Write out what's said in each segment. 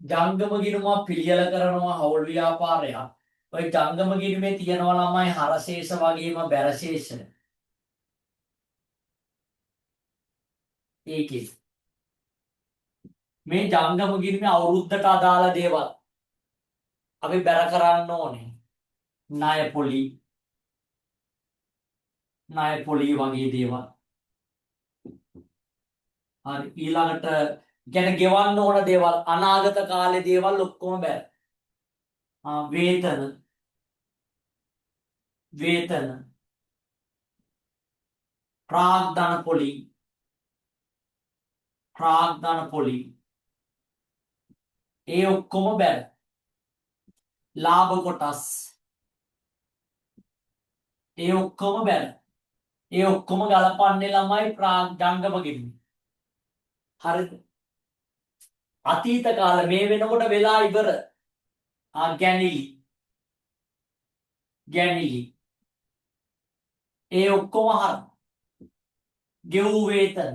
ජංගම ගිණුමක් පිළියෙල කරනවා හවුල් ව්‍යාපාරයක්. ওই ජංගම ගිණුමේ තියෙනවා ළමයි හරශේෂ වගේම බැරශේෂ. ඒකේ මේ ජංගම ගිණුමේ අවුරුද්දට අදාළ දේවල් අපි බැර කරන්න ඕනේ. ණය පොලි වගේ දේවල්. හරි ඊළඟට කියන්නේ ගෙවන්න ඕන දේවල් අනාගත කාලේ දේවල් ඔක්කොම බැර. වේතන ප්‍රාග්ධන පොලි ඒ ඔක්කොම බැර. ලාභ කොටස් ඒ ඔක්කොම බැර. ඒ ඔක්කොම ගලපන්නේ ළමයි ජංගම ගිණුමේ. හරිද? අතීත කාල මේ වෙනකොට වෙලා ඉවර. ගැනිලි ඒ ඔක්කොම හරි. ගෙවූ වේතන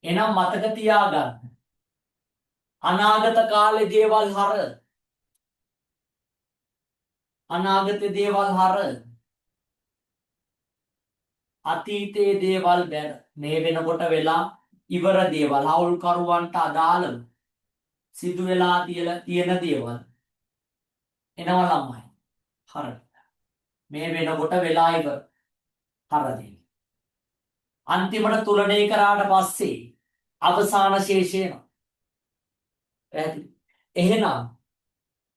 එනම් මතක තියාගන්න. අනාගත කාලේ දේවල් හර අතීතයේ දේවල් බැර. මේ වෙනකොට වෙලා ඉවර දේවල් හවුල්කරුවන්ට අදාළව සිදු වෙලා තියෙන දේවල් එනවා ළමයි. හරි. මේ වෙනකොට වෙලා ඉවර හරදී. අන්තිමට තුලනය කරාට පස්සේ අවසාන ශේෂය එනවා. පැහැදිලි? එහෙනම්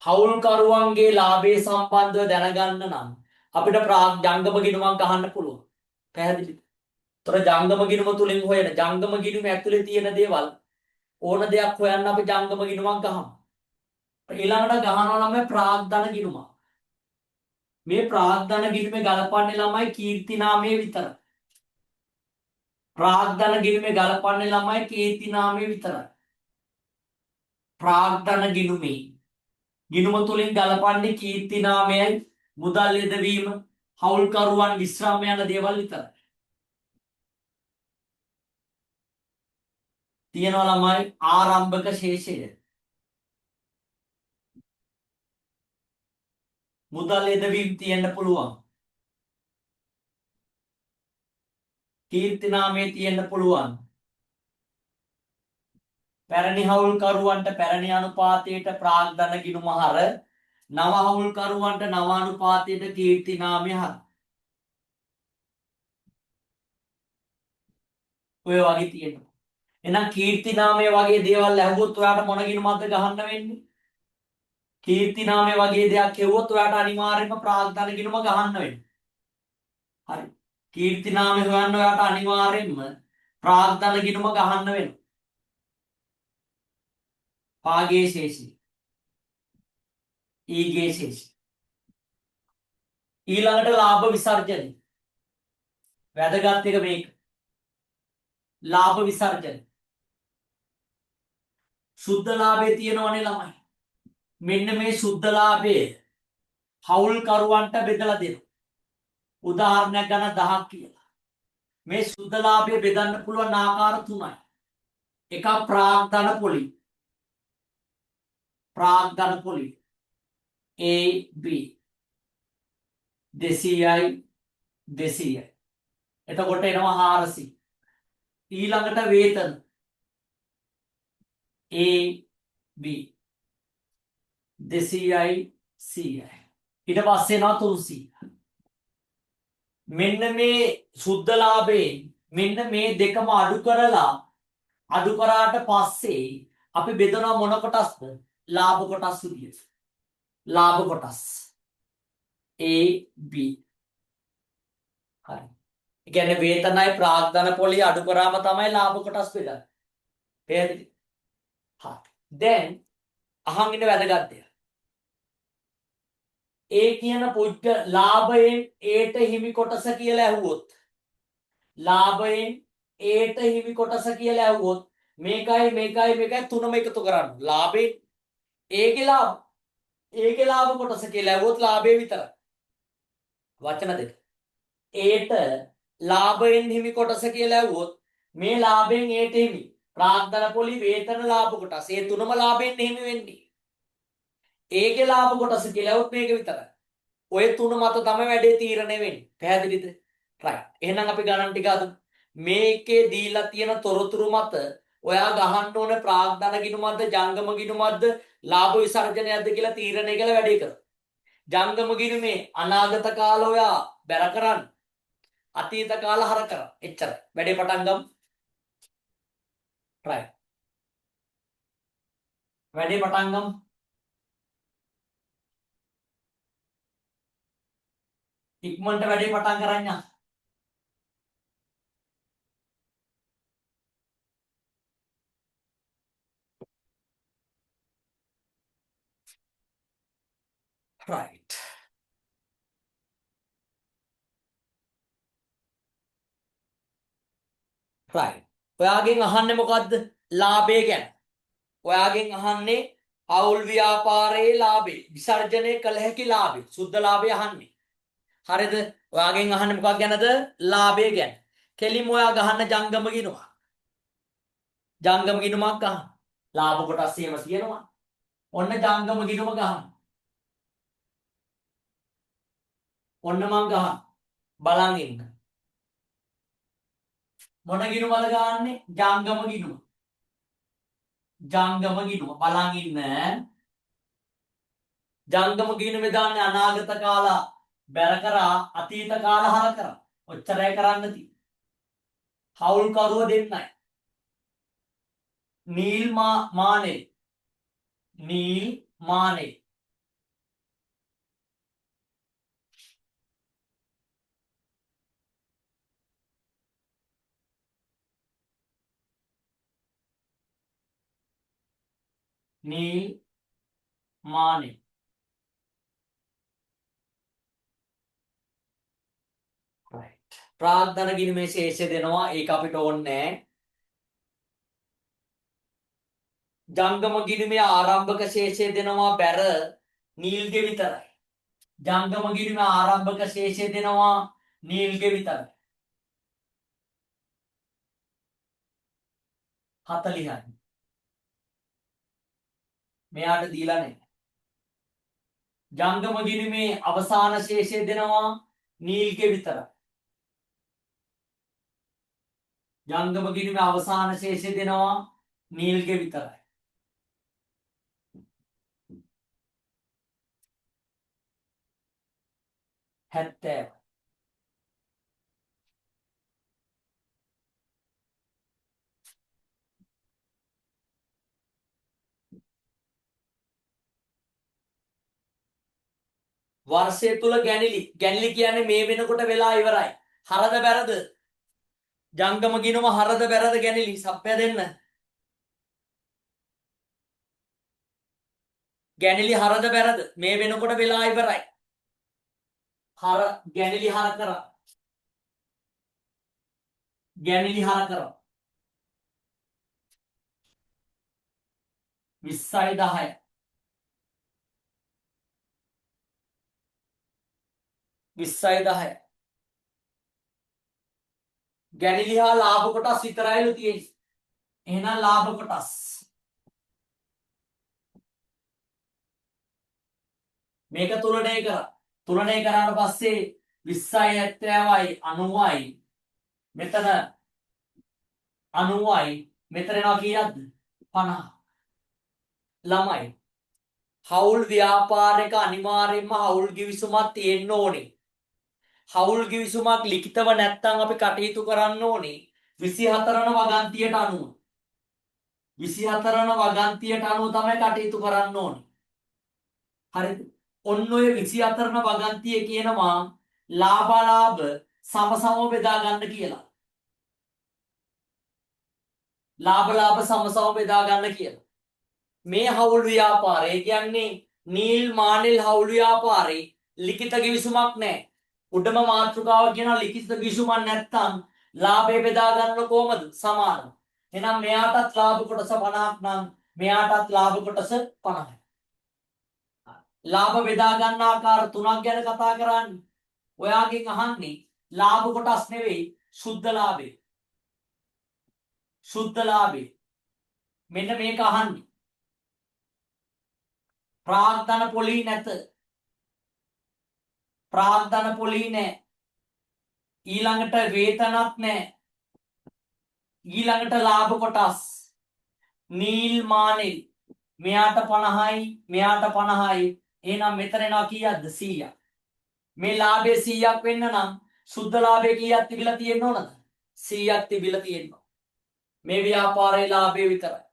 හවුල්කරුවන්ගේ ලාභය සම්බන්ධව දැනගන්න නම් අපිට ජංගම ගිණුමක් ගහන්න පුළුවන්. පැහැදිලිද? ତොර ජංගම ගිණුම තුලින් හොයන ජංගම ගිණුම ඇතුලේ තියෙන දේවල් ඕන දෙයක් හොයන්න අපි ජංගම ගිණුමක් ගහමු. ඊළඟට ගහනවා ළමයි ප්‍රාග්ධන ගිණුම. මේ ප්‍රාග්ධන ගිණුමේ ගලපන්නේ ළමයි කීර්තිනාමයේ විතරයි. ප්‍රාග්ධන ගිණුමේ ගලපන්නේ ළමයි කීර්තිනාමයේ විතරයි. ප්‍රාග්ධන ගිණුමේ ගිණුම තුලින් ගලපන්නේ කීර්තිනාමයයි මුදල් යෙදවීම හවුල්කරුවන් විශ්‍රාම යන දේවල් විතරයි. තියෙනවා ළමයි ආරම්භක ශේෂය. මුදල් යෙදවීම තියෙන්න පුළුවන්. කීර්තිනාමයේ තියෙන්න පුළුවන්. පැරණි හවුල්කරුවන්ට පැරණි අනුපාතයට ප්‍රාග්ධන ගිණුම හර නව හවුල්කරුවන්ට නව අනුපාතයට කීර්තිනාමය හර. ඔය වගේ තියෙනවා. එහෙනම් කීර්තිනාමය වගේ දේවල් ඇහුවොත් ඔයාට මොන ගිණුමක්ද ගහන්න වෙන්නේ? කීර්තිනාමය වගේ දෙයක් හෙව්වොත් ඔයාට අනිවාර්යයෙන්ම ප්‍රාග්ධන ගිණුම ගහන්න වෙනවා. හරි. කීර්තිනාමය හොයන්න ඔයාට අනිවාර්යයෙන්ම ප්‍රාග්ධන ගිණුම ගහන්න වෙනවා. පාගේ ශේෂය. ඊගේ ශේෂය. ඊළඟට ලාභ විසර්ජන. වැදගත් එක මේක. ලාභ විසර්ජන. සුද්ධ ලාභය තියෙනවනේ ළමයි. මෙන්න මේ සුද්ධ ලාභය හවුල්කරුවන්ට බෙදලා දෙනවා. උදාහරණයක් ගන්න 1000ක් කියලා. මේ සුද්ධ ලාභය බෙදන්න පුළුවන් ආකාර තුනයි. එකක් ප්‍රාග්ධන පොලි. A B 200යි. එතකොට එනවා 400. ඊළඟට වේතන A B 200යි 100යි. ඊට පස්සේ එනවා 300. මෙන්න මේ සුද්ධ ලාභයෙන් මෙන්න මේ දෙකම අඩු කරාට පස්සේ අපි බෙදනවා මොන කොටස්ද? ලාභ කොටස් විදියට. ලාභ කොටස් A B. හරි. ඒ කියන්නේ වේතනයි ප්‍රාග්ධන පොලිය අඩු කරාම තමයි ලාභ කොටස් බෙදන්නේ. පැහැදිලි? හරි. දැන් අහන් ඉන්න වැදගත් දෙයක්. ඒ කියන ලාභයෙන් ඒට හිමි කොටස කියලා ඇහුවොත් ලාභයෙන් ඒට හිමි කොටස කියලා ඇහුවොත් මේකයි තුනම එකතු කරන්න. ලාභයෙන් ඒකේ ලාභ කොටස කියලා ඇහුවොත් ලාභය විතරයි. වචන දෙක. ඒට ලාභයෙන් හිමි කොටස කියලා ඇහුවොත් මේ ලාභයෙන් ඒට හිමි ප්‍රාග්ධන පොලි වේතන ලාභ කොටස්. ඒ තුනම ලාභෙන් එහෙම වෙන්නේ. ඒකේ ලාභ කොටස කියලාවත් මේක විතරයි. ඔය තුන මත තමයි වැඩේ තීරණය වෙන්නේ. පැහැදිලිද? right. එහෙනම් අපි ගණන් ටික අද මේකේ දීලා තියෙන තොරතුරු මත ඔයා ගහන්න ඕන ප්‍රාග්ධන ගිණුමක්ද ජංගම ගිණුමක්ද ලාභ විසර්ජනයක්ද කියලා තීරණය කළ වැඩේ කර. ජංගම ගිණුමේ අනාගත කාල ඔයා බැර කරන්න. අතීත කාල හර කරන්න. එච්චරයි. වැඩේ පටන් ගමු. right. වැඩේ පටන් ගමු. ඉක්මනට වැඩේ පටන් කරන්න. right. right. ඔයාගෙන් අහන්නේ මොකද්ද? ලාභය ගැන. ඔයාගෙන් අහන්නේ අවුල් ව්‍යාපාරයේ ලාභේ විසර්ජනය කළ හැකි ලාභේ සුද්ධ ලාභය අහන්නේ. හරිද? ඔයාගෙන් අහන්නේ මොකක් ගැනද? ලාභය ගැන. කෙලින්ම ඔයා ගහන්න ජංගම ගිණුම. ජංගම ගිණුමක් අහන්න. ලාභ කොටස් එහෙම තියෙනවා. ඔන්න ජංගම ගිණුම ගහන්න. ඔන්න මං ගහන්න. බලන් ඉන්න. මොන ගිණුමද ගහන්නේ? ජංගම ගිණුම. ජංගම ගිණුම බලන් ඉන්න. ජංගම ගිණුමේ දාන්නේ අනාගත කාල බැර කරා අතීත කාල හර කරා. ඔච්චරයි කරන්න තියෙන්නේ. හවුල් කරුව දෙන්නයි. නීල් මානේ. නීල් මානේ. නීල් මානේ. right. ප්‍රාග්ධන ගිණුමේ ශේෂය දෙනවා. ඒක අපිට ඕනේ නැහැ. ජංගම ගිණුමේ ආරම්භක ශේෂය දෙනවා බැර නීල්ගේ විතරයි. ජංගම ගිණුමේ ආරම්භක ශේෂය දෙනවා නීල්ගේ විතරයි. 40යි. මෙයාට දීලා නැහැ. ජංගම ගිණුමේ අවසාන ශේෂය දෙනවා නීල්ගේ විතරයි. ජංගම ගිණුමේ අවසාන ශේෂය දෙනවා නීල්ගේ විතරයි. හැත්තෑ වර්ෂය තුල ගැනිලි කියන්නේ මේ වෙනකොට වෙලා ඉවරයි. හරද බැරද? ජංගම ගිණුම හරද බැරද ගැනිලි සප්පය දෙන්න. ගැනිලි හරද බැරද? මේ වෙනකොට වෙලා ඉවරයි. හර ගැනිලි හර කරා. ගැනිලි හර කරා. 20යි 10යි. 20යි 10යි. ගැනිලි හා ලාභ කොටස් විතරයිලු තියෙන්නේ. එහෙනම් ලාභ කොටස්. මේක තුලණය කරා. තුලණය කරාට පස්සේ 20යි 70යි 90යි මෙතන 90යි මෙතන එනවා කීයක්ද? 50. ළමයි. හවුල් ව්‍යාපාරයක අනිවාර්යයෙන්ම හවුල් කිවිසුමක් තියෙන්න ඕනේ. හවුල් කිවිසුමක් ලිඛිතව නැත්නම් අපි කටයුතු කරන්න ඕනේ 24 වන වගන්තියට අනුව. 24 වන වගන්තියට අනුව තමයි කටයුතු කරන්න ඕනේ. හරිද? ඔන්න ඔය 24 වන වගන්තිය කියනවා ලාභ සමසමව බෙදා ගන්න කියලා. ලාභ සමසමව බෙදා ගන්න කියලා. මේ හවුල් ව්‍යාපාරය කියන්නේ නීල් මානෙල් හවුල් ව්‍යාපාරේ ලිඛිත කිවිසුමක් නැහැ. උඩම මාතෘකාව කියන ලිඛිත කිවිසුමක් නැත්තම් ලාභය බෙදා ගන්න කොහමද? සමානව. එහෙනම් මෙයාටත් ලාභ කොටස 50ක් නම් මෙයාටත් ලාභ කොටස 50යි. ලාභ බෙදා ගන්න ආකාර තුනක් ගැන කතා කරන්නේ. ඔයාගෙන් අහන්නේ ලාභ කොටස් නෙවෙයි සුද්ධ ලාභේ. සුද්ධ ලාභේ. මෙන්න මේක අහන්නේ. ප්‍රාග්ධන පොලී නැත. ප්‍රාග්ධන පොලී නැහැ. ඊළඟට වේතනත් නැහැ. ඊළඟට ලාභ කොටස්. නීල් මානෙල්. මෙයාට 50යි, මෙයාට 50යි. එහෙනම් මෙතන එනවා කීයක්ද? 100ක්. මේ ලාභේ 100ක් වෙන්න නම් සුද්ධ ලාභේ කීයක් තිබිලා තියෙන්න ඕනද? 100ක් තිබිලා තියෙනවා. මේ ව්‍යාපාරයේ ලාභය විතරයි.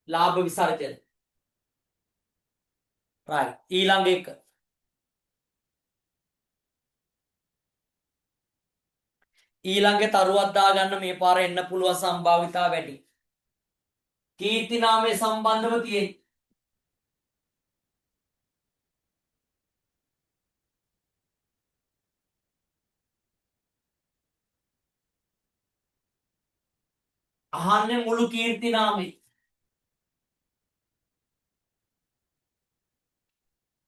ලාභ විසර්ජන. right. ඊළඟ එක. ඊළඟේ තරුවක් දාගන්න මේ පාර එන්න පුළුවන් සම්භාවිතාව වැඩි. කීර්ති නාමයේ සම්බන්ධව තියෙන්නේ. අහන්නේ මුළු කීර්ති නාමයේ.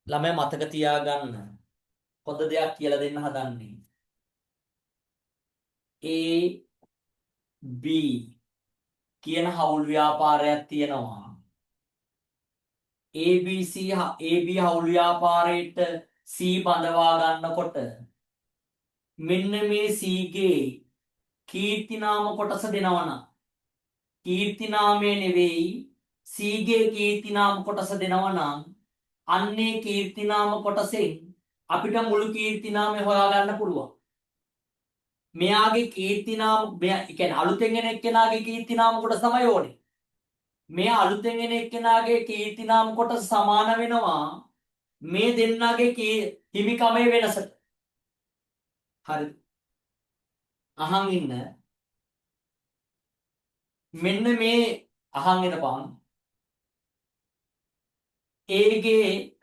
ළමයා මතක තියාගන්න. පොද දෙයක් කියලා දෙන්න හදන්නේ. A B කියන හවුල් ව්‍යාපාරයක් තියෙනවා. ABC AB හවුල් ව්‍යාපාරයට C බඳවා ගන්නකොට මෙන්න මේ C ගේ කීර්ති නාම කොටස දෙනවා නම් කීර්ති නාමයේ නෙවෙයි C ගේ කීර්ති නාම කොටස දෙනවා නම් අන්නේ කීර්ති නාම කොටසෙන් අපිට මුළු කීර්ති නාමය හොයාගන්න පුළුවන්. මෙයාගේ කීර්ති නාම මෙයා කියන්නේ අලුතෙන් එන එක්කෙනාගේ කීර්ති නාම කොටස තමයි ඕනේ. මේ අලුතෙන් එන එක්කෙනාගේ කීර්ති නාම කොටස සමාන වෙනවා මේ දෙන්නාගේ හිමිකමේ වෙනසට. හරිද? අහන් ඉන්න. මෙන්න මේ අහන් ඉඳපන්. ඒගේ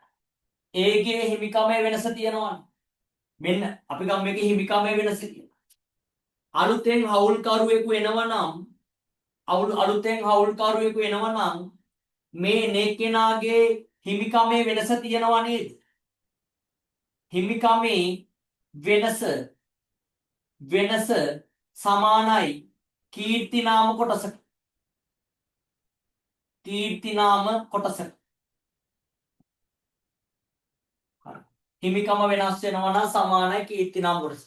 හිමිකමේ වෙනස තියෙනවා. මෙන්න අපි ගම් මේකේ හිමිකමේ වෙනස තියෙනවා. අලුතෙන් හවුල්කරුවෙකු එනවා නම් අලුතෙන් හවුල්කරුවෙකු එනවා නම් මේ නෙක්කෙනාගේ හිමිකමේ වෙනස තියෙනවා නේද? හිමිකමේ වෙනස සමානයි කීර්ති නාම කොටසට. කීර්ති නාම කොටසට. හිමිකම වෙනස් වෙනවා නම් සමානයි කීර්ති නාම කොටස.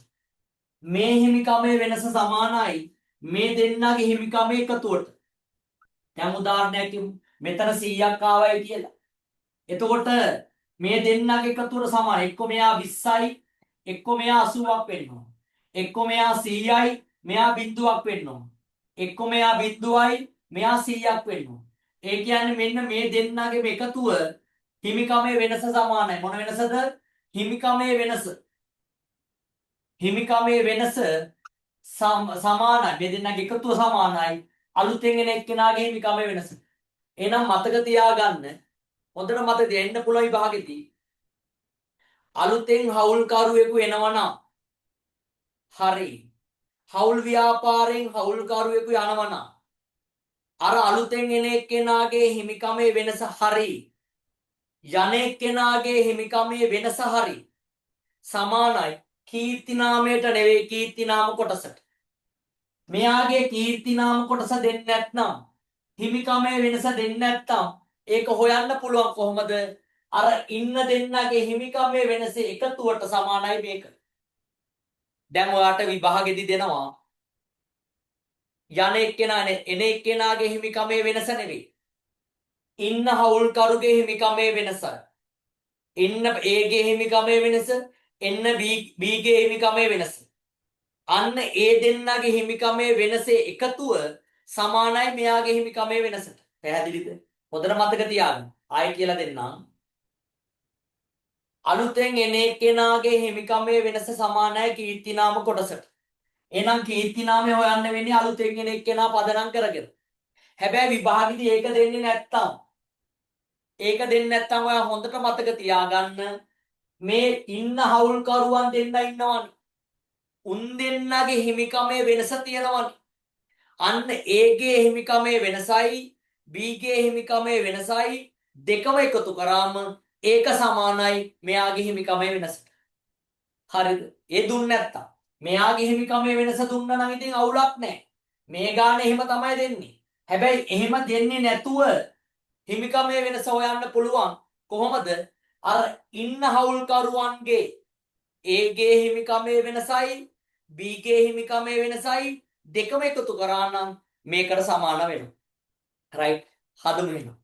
මේ හිමිකමේ වෙනස සමානයි මේ දෙන්නගේ හිමිකමේ එකතුවට. දැන් උදාහරණයක් කියමු. මෙතන 100ක් ආවයි කියලා. එතකොට මේ දෙන්නගේ එකතුවට සමාන. එක්ක මෙයා 20යි, එක්ක මෙයා 80ක් වෙනවා. එක්ක මෙයා 100යි, මෙයා බිංදුවක් වෙනවා. එක්ක මෙයා බිංදුවයි, මෙයා 100ක් වෙනවා. ඒ කියන්නේ මෙන්න මේ දෙන්නගේ එකතුව හිමිකමේ වෙනස සමානයි. මොන වෙනසද? හිමිකමේ වෙනස. හිමිකමේ වෙනස සමානයි. මේ දෙන්නගේ එකතුව සමානයි. අලුතෙන් එන එක්කෙනාගේ හිමිකමේ වෙනස. එහෙනම් මතක තියාගන්න. හොඳට මතක තියාගන්න පුළුවන් විභාගෙදී. අලුතෙන් හවුල්කරුවෙකු එනවා නම් හරි. හවුල් ව්‍යාපාරයෙන් හවුල්කරුවෙකු යනවා නම් අර අලුතෙන් එන එක්කෙනාගේ හිමිකමේ වෙනස හරි. යන එක්කෙනාගේ හිමිකමේ වෙනස හරි. සමානයි කීර්ති නාමයට නෙවෙයි කීර්ති නාම කොටසට. මෙයාගේ කීර්ති නාම කොටස දෙන්නේ නැත්නම් හිමිකමේ වෙනස දෙන්නේ නැත්නම් ඒක හොයන්න පුළුවන් කොහොමද? අර ඉන්න දෙන්නගේ හිමිකමේ වෙනස එකතුවට සමානයි මේක. දැන් ඔයාට විභාගෙදි දෙනවා යන එක්කෙනානේ එන එක්කෙනාගේ හිමිකමේ වෙනස නෙවෙයි. ඉන්න හවුල්කරුගේ හිමිකමේ වෙනස. ඉන්න A ගේ හිමිකමේ වෙනස, එන්න B ගේ හිමිකමේ වෙනස. අන්න ඒ දෙන්නගේ හිමිකමේ වෙනස එකතුව සමානයි මෙයාගේ හිමිකමේ වෙනසට. පැහැදිලිද? හොඳට මතක තියාගන්න. ආයෙ කියලා දෙන්නම්. අලුතෙන් එන එක්කෙනාගේ හිමිකමේ වෙනස සමානයි කීර්ති නාම කොටසට. එහෙනම් කීර්ති නාමය හොයන්න වෙන්නේ අලුතෙන් එන එක්කෙනා පදනම් කරගෙන. හැබැයි විභාගෙදී ඒක දෙන්නේ නැත්තම් ඔයා හොඳට මතක තියාගන්න මේ ඉන්න හවුල්කරුවන් දෙන්න ඉන්නවනේ. උන් දෙන්නගේ හිමිකමේ වෙනස තියෙනවනේ. අන්න A ගේ හිමිකමේ වෙනසයි B ගේ හිමිකමේ වෙනසයි දෙකම එකතු කරාම ඒක සමානයි මෙයාගේ හිමිකමේ වෙනසට. හරිද? ඒ දුන්නේ නැත්තම් මෙයාගේ හිමිකමේ වෙනස දුන්නා නම් ඉතින් අවුලක් නැහැ. මේ ගාන එහෙම තමයි දෙන්නේ. හැබැයි එහෙම දෙන්නේ නැතුව හිමිකමේ වෙනස හොයන්න පුළුවන්. කොහොමද? අර ඉන්න හවුල්කරුවන්ගේ A ගේ හිමිකමේ වෙනසයි B ගේ හිමිකමේ වෙනසයි දෙකම එකතු කරා නම් මේකට සමාන වෙනවා. රයිට්. හදමු වෙනවා.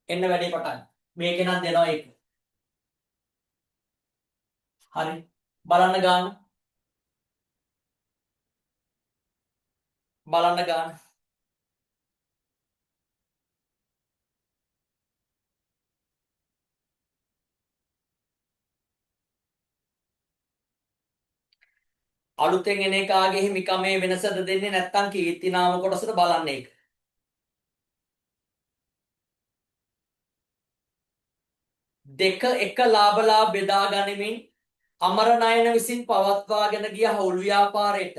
එන්න වැඩේ පටන්. මේකේ නම් දෙනවා ඒක. හරි. බලන්න ගාන. බලන්න ගාන. අලුතෙන් එන එකාගේ හිමිකමේ වෙනසද දෙන්නේ නැත්නම් කීර්ති නාම කොටසට බලන්න ඒක. දෙක එක ලාභලා බෙදා ගනිමින් අමරණයන විසින් පවත්වාගෙන ගිය හවුල් ව්‍යාපාරයට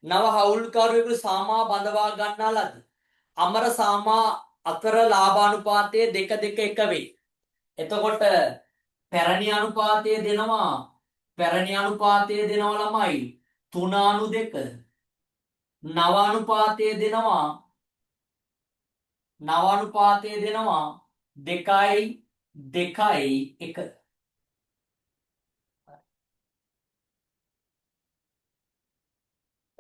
නව හවුල්කරුවෙකු සාමා බඳවා ගන්නා ලද අමර සාමා අතර ලාභානුපාතය 2-2 වෙයි. එතකොට පැරණි අනුපාතය දෙනවා ළමයි 3/2. නව අනුපාතය දෙනවා 2/2.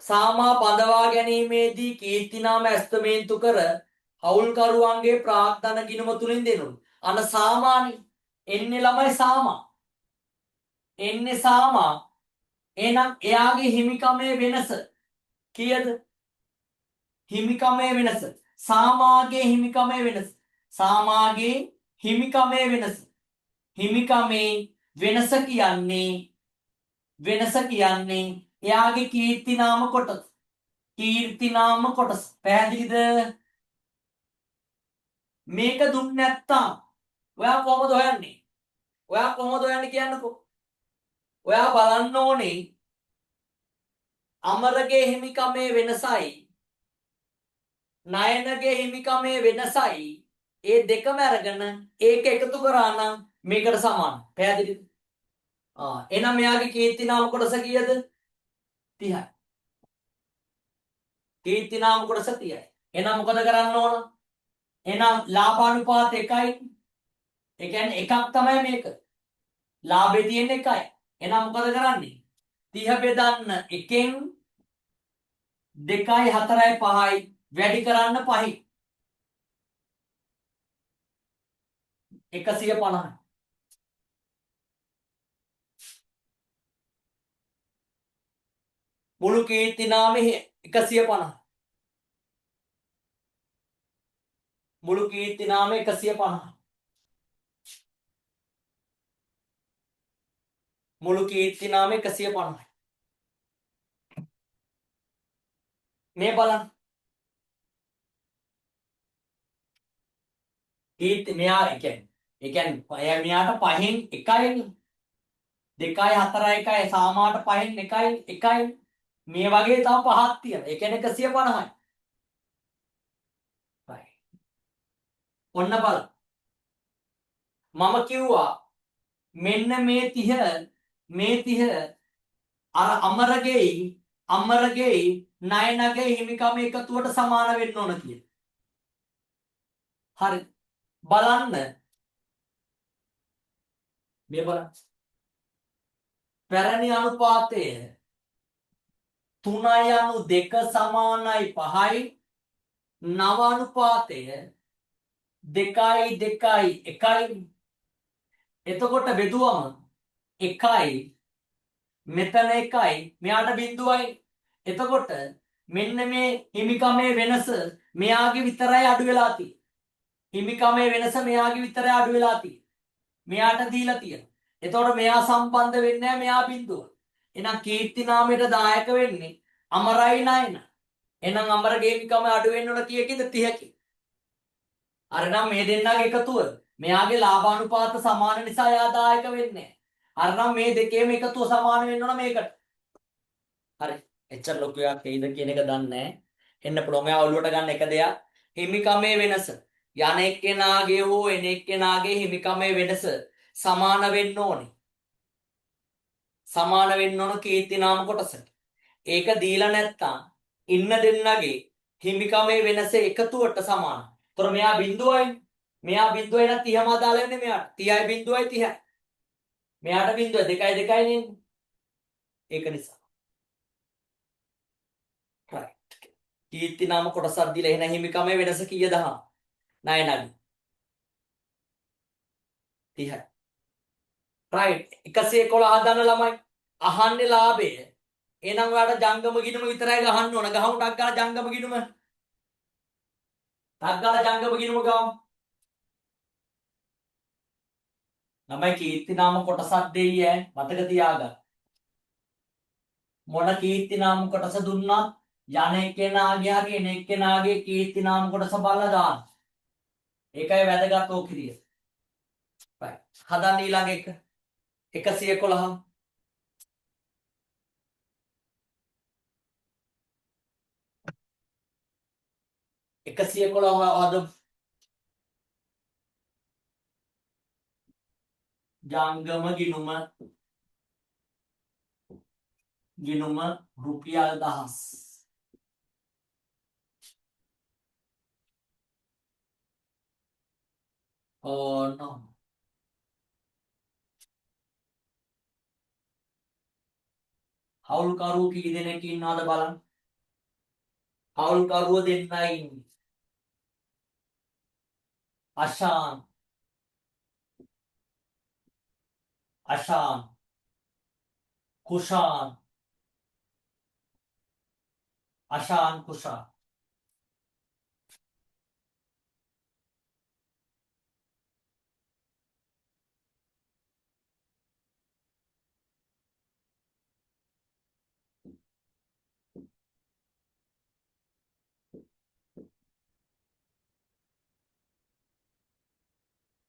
සාමා බඳවා ගැනීමේදී කීර්තිනාම ඇස්තමේන්තු කර හවුල්කරුවන්ගේ ප්‍රාග්ධන ගිණුම තුලින් දෙනුයි. අන සාමානි එන්නේ ළමයි සාමා. එන්නේ සාමා. එහෙනම් එයාගේ හිමිකමේ වෙනස කීයද? හිමිකමේ වෙනස. සාමාගේ හිමිකමේ වෙනස. සාමාගේ හිමිකමේ වෙනස. හිමිකමේ වෙනස කියන්නේ එයාගේ කීර්තිනාම කොටස. කීර්තිනාම කොටස. පැහැදිලිද? මේක දුන්නේ නැත්තම් ඔයා කොහොමද හොයන්නේ? ඔයා කොහොමද හොයන්නේ කියන්නකෝ. ඔයා බලන්න ඕනේ අමරගේ හිමිකමේ වෙනසයි නයනගේ හිමිකමේ වෙනසයි ඒ දෙකම අරගෙන ඒක එකතු කරා නම් මේකට සමාන. පැහැදිලිද? එහෙනම් මෙයාගේ කීර්තිනාම කොටස කීයද? 30යි. කීර්තිනාම කොටස 30යි. එහෙනම් මොකද කරන්න ඕන? එහෙනම් ලාභානුපාත 1යි. ඒ කියන්නේ එකක් තමයි මේක. ලාභේ තියෙන 1යි. එහෙනම් මොකද කරන්නේ? 30 බෙදන්න 1න් 2යි 4යි 5යි වැඩි කරන්න 5යි 150යි. මුළු කීර්තිනාමේ 150. මුළු කීර්තිනාමේ 150. මුළු කීර්තිනාමේ 150යි. මේ බලන්න. කීර්ති මෙයා ඒ කියන්නේ මෙයාට 5න් 1යිනේ. 2යි 4යි 1යි සාමාට 5න් 1යි. මේ වගේ තව 5ක් තියෙනවා. ඒ කියන්නේ 150යි. ඔන්න බලන්න. මම කිව්වා මෙන්න මේ 30 අර අමරගේ නයනගේ හිමිකම එකතුවට සමාන වෙන්න ඕන කියලා. හරි. බලන්න. මේ බලන්න. පැරණි අනුපාතය 3/2 සමානයි 5යි. නව අනුපාතය 2/2 එතකොට බෙදුවම 1යි මෙතන 1යි මෙයාට බිඳුවයි. එතකොට මෙන්න මේ හිමිකමේ වෙනස මෙයාගේ විතරයි අඩු වෙලා තියෙන්නේ. හිමිකමේ වෙනස මෙයාගේ විතරයි අඩු වෙලා තියෙන්නේ. මෙයාට දීලා තියෙනවා. එතකොට මෙයා සම්බන්ධ වෙන්නේ නැහැ මෙයා බිඳුව. එහෙනම් කීර්ති නාමයට දායක වෙන්නේ අමරයි නයන. එහෙනම් අමරගේ හිමිකම අඩු වෙන්න ඕන කීයකින්ද 30කින්. අර නම් මේ දෙන්නාගේ එකතුව මෙයාගේ ලාභානුපාත සමාන නිසා එයා දායක වෙන්නේ. අර නම් මේ දෙකේම එකතුව සමාන වෙන්න ඕන මේකට. හරි. එච්චර ලොකු එකක් හේද කියන එක දන්නේ නැහැ. එන්න පුළුවන්. එයා ඔළුවට ගන්න එක දෙයක්. හිමිකමේ වෙනස. යන එක්කෙනාගේ හෝ එන එක්කෙනාගේ හිමිකමේ වෙනස සමාන වෙන්න ඕනේ. සමාන වෙන්න ඕන කීර්ති නාම කොටසට. ඒක දීලා නැත්තම් ඉන්න දෙන්නගේ හිමිකමේ වෙනස එකතුවට සමානයි. ඒතර මෙයා බිඳුවයි. මෙයා බිඳුවයි නම් 30ම අදාළ වෙන්නේ මෙයාට. 30යි බිඳුවයි 30යි. මෙයාට බිඳුව 2යි 2යි නේ. ඒක නිසා. right. කීර්ති නාම කොටසක් දීලා එහෙනම් හිමිකමේ වෙනස කීයද අහන්න. 9 නග. 30යි. right. 111 හදන ළමයි අහන්නේ ලාභය. එහෙනම් ඔයාලට ජංගම ගිණුම විතරයි ගහන්න ඕන. ගහමු ටක් ගාලා ජංගම ගිණුම. ටක් ගාලා ජංගම ගිණුම ගමු. ළමයි කීර්ති නාම කොටසක් දෙයි ඈ. මතක තියාගන්න. මොන කීර්ති නාම කොටස දුන්නා යන එක්කෙනාගේ හරි එන එක්කෙනාගේ කීර්ති නාම කොටස බලලා දාන්න. ඒකයි වැදගත් ඕකිරිය. right. හදන්න ඊළඟ එක 111 111 හද ජංගම ගිණුම රුපියල් 1000. oh no. හවුල්කරුවෝ කී දෙනෙක් ඉන්නවද බලන්න. හවුල්කරුවෝ දෙන්නයි ඉන්නේ. අශාන් කුෂාන් කුෂාන්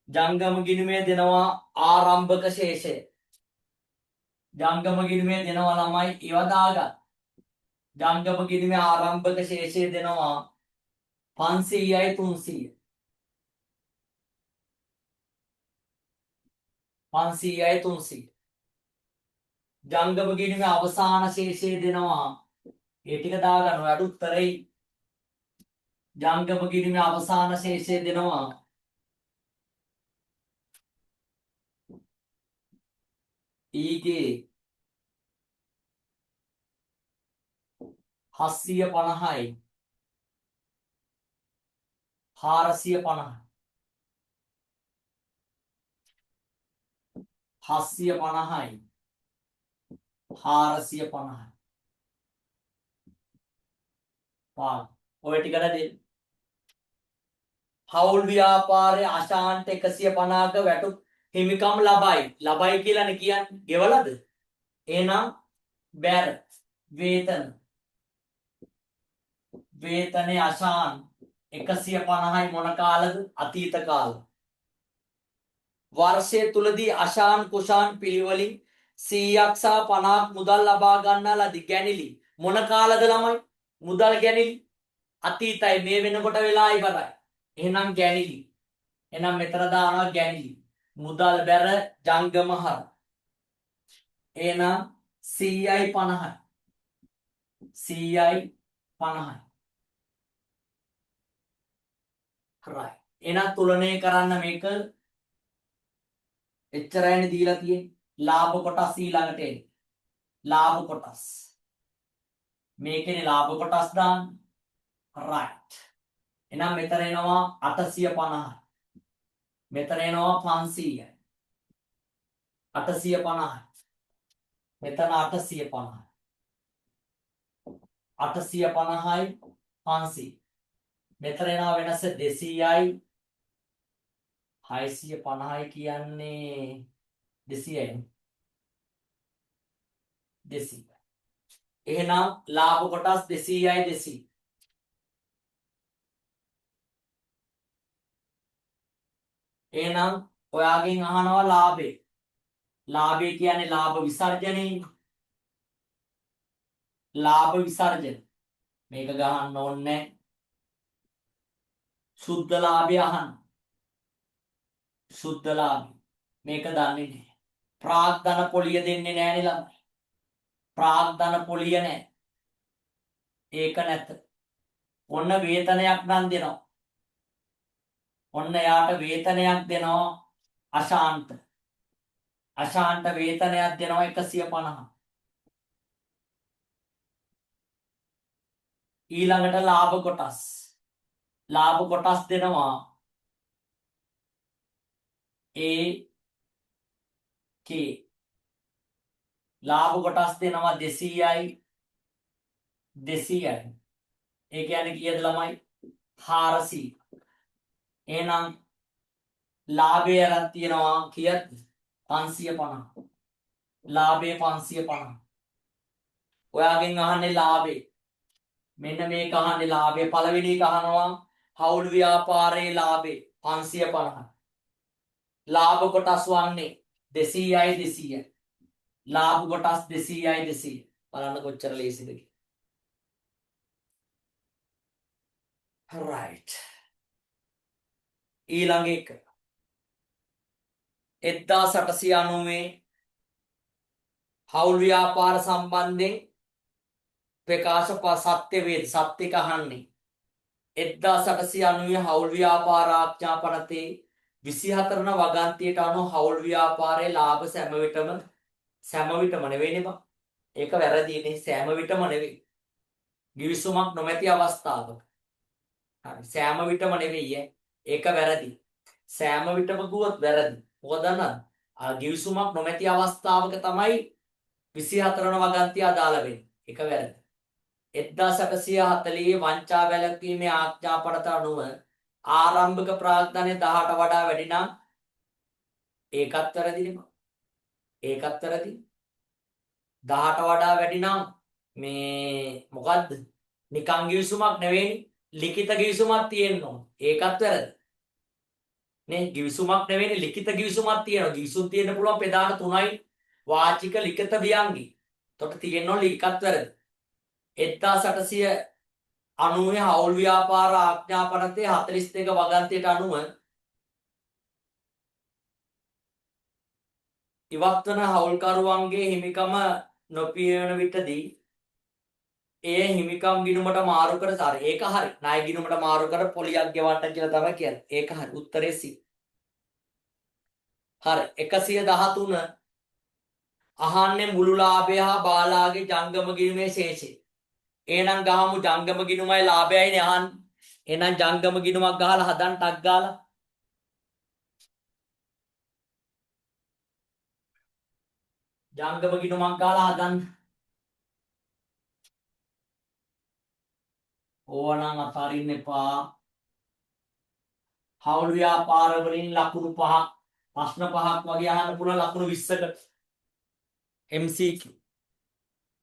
ජංගම ගිණුමේ දෙනවා ආරම්භක ශේෂය. ජංගම ගිණුමේ දෙනවා ළමයි ඒව දාගන්න. ජංගම ගිණුමේ ආරම්භක ශේෂය දෙනවා 500යි 300. 500යි 300. ජංගම ගිණුමේ අවසාන ශේෂය දෙනවා ඒ ටික දාගන්න. ඔයාලට උත්තරේ ජංගම ගිණුමේ අවසාන ශේෂය දෙනවා ඊගේ 750යි 450. 750යි 450. ඔය ටිකට දෙන්න. හවුල් ව්‍යාපාරයේ අශාන්ට 150ක වැටුප් හිමිකම් ලබයි. ලබයි කියලානේ කියන්නේ. ගෙවලද? එහෙනම් බැර වේතනේ අශාන් 150යි මොන කාලද? අතීත කාල. වර්ෂය තුලදී අශාන් කුෂාන් පිළිවෙලින් 100ක් සහ 50ක් මුදල් ලබා ගන්නා ලදී. ගැනිලි මොන කාලද ළමයි? මුදල් ගැනිලි අතීතයි. මේ වෙනකොට වෙලා ඉවරයි. එහෙනම් ගැනිලි. එහෙනම් මෙතන දානවා ගැනිලි. මුදල් බැර ජංගම හර. එහෙනම් 100යි 50යි. 100යි 50යි. right. එහෙනම් තුලනය කරන්න මේක එච්චරයිනේ දීලා තියෙන්නේ. ලාභ කොටස් ඊළඟට එන්නේ. ලාභ කොටස්. මේකේ ලාභ කොටස් දාන්න. right. එහෙනම් මෙතන එනවා 850යි. මෙතන එනවා 500යි. 850යි. මෙතන 850යි. 850යි 500. මෙතන එනවා වෙනස 200යි 650යි කියන්නේ 200යි. 200. එහෙනම් ලාභ කොටස් 200යි 200. එහෙනම් ඔයාගෙන් අහනවා ලාභේ. ලාභය කියන්නේ ලාභ විසර්ජනේ. ලාභ විසර්ජන. මේක ගහන්න ඕනේ. සුද්ධ ලාභය අහන්න. සුද්ධ ලාභය. මේක දන්නේ නැහැ. ප්‍රාග්ධන පොලිය දෙන්නේ නැහැ නේ ළමයි. ප්‍රාග්ධන පොලිය නැහැ. ඒක නැත. ඔන්න වේතනයක් නම් දෙනවා. ඔන්න යාට වේතනයක් දෙනවා අශාන්ත. අශාන්ත වේතනයක් දෙනවා 150. ඊළඟට ලාභ කොටස්. ලාභ කොටස් දෙනවා AK. ලාභ කොටස් දෙනවා 200යි 200යි. ඒ කියන්නේ කීයද ළමයි? 400. එහෙනම් ලාභය අරන් තියනවා කීයද? 550. ලාභය 550. ඔයාගෙන් අහන්නේ ලාභේ. මෙන්න මේක අහන්නේ ලාභය. පළවෙනි එක අහනවා හවුල් ව්‍යාපාරයේ ලාභේ 550. ලාභ කොටස් වන්නේ 200යි 200යි. ලාභ කොටස් 200යි 200. බලන්න කොච්චර ලේසිද කියලා. right. ඊළඟ එක 1890 හවුල් ව්‍යාපාර සම්බන්ධයෙන් ප්‍රකාශ සත්‍ය වේද සත්‍ය කහන්නේ 1890 හවුල් ව්‍යාපාර ආඥා පනතේ 24 වන වගන්තියට අනුව හවුල් ව්‍යාපාරයේ ලාභ සෑම විටම නෙවෙයිනේ බං. ඒක වැරදිනේ. සෑම විටම නෙවෙයි. ගිවිසුමක් නොමැති අවස්ථාවක. හරි. සෑම විටම නෙවෙයි ඈ. ඒක වැරදි. සෑම විටම ගුවොත් වැරදි. මොකද දන්නවද? ගිවිසුමක් නොමැති අවස්ථාවක තමයි 24 වන වගන්තිය අදාළ වෙන්නේ. ඒක වැරදි. 1840 වංචා වැළැක්වීමේ ආඥාපනත අනුව ආරම්භක ප්‍රාග්ධනය 18 වඩා වැඩි නම් ඒකත් වැරදිනේ. ඒකත් වැරදි. 18 වඩා වැඩි නම් මේ මොකද්ද? නිකං ගිවිසුමක් නෙවෙයිනේ. ලිඛිත ගිවිසුමක් තියෙන්න ඕන. ඒකත් වැරදි. නේ ගිවිසුමක් නෙවෙයිනේ ලිඛිත ගිවිසුමක් තියෙනවා. ගිවිසුම් තියෙන්න පුළුවන් ප්‍රධාන 3යි වාචික ලිඛිත වියංගි. එතකොට තියෙන්න ඕන ඒකත් වැරදි. 1890 හවුල් ව්‍යාපාර ආඥාපනතේ 42 වගන්තියට අනුව ඉවත් වන හවුල්කරුවන්ගේ හිමිකම නොපියවන විටදී ඒ හිමිකම් ගිණුමට මාරු කර ඒක හරි. ණය ගිණුමට මාරු කර පොලියක් ගෙවන්න කියලා තමයි කියන්නේ. ඒක හරි. උත්තරේ C. හරි. 113 අහන්නේ මුළු ලාභය හා බාලාගේ ජංගම ගිණුමේ ශේෂය. එහෙනම් ගහමු ජංගම ගිණුමයි ලාභයයිනේ අහන්නේ. එහෙනම් ජංගම ගිණුමක් ගහලා හදන්න ටක් ගාලා. ජංගම ගිණුමක් ගාලා හදන්න. ඕවනම් අතාරින්න එපා. හවුල් ව්‍යාපාර වලින් ලකුණු 5ක් ප්‍රශ්න 5ක් වගේ අහන්න පුළුවන් ලකුණු 20කට. MCQ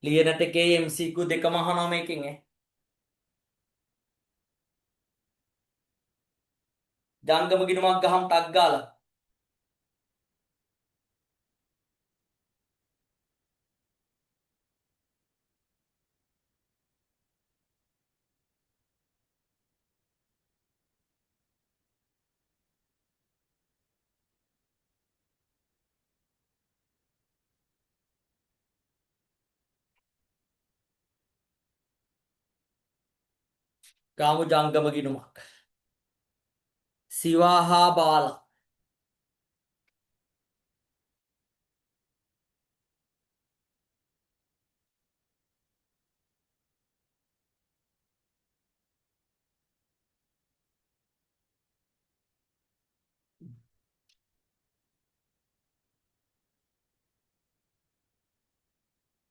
ලියනට එකේ MCQ දෙකම අහනවා මේකෙන් ඈ. ජංගම ගිණුමක් ගහමු ටක් ගාලා. ගාමු ජංගම ගිණුමක්. සිවා හා බාලා.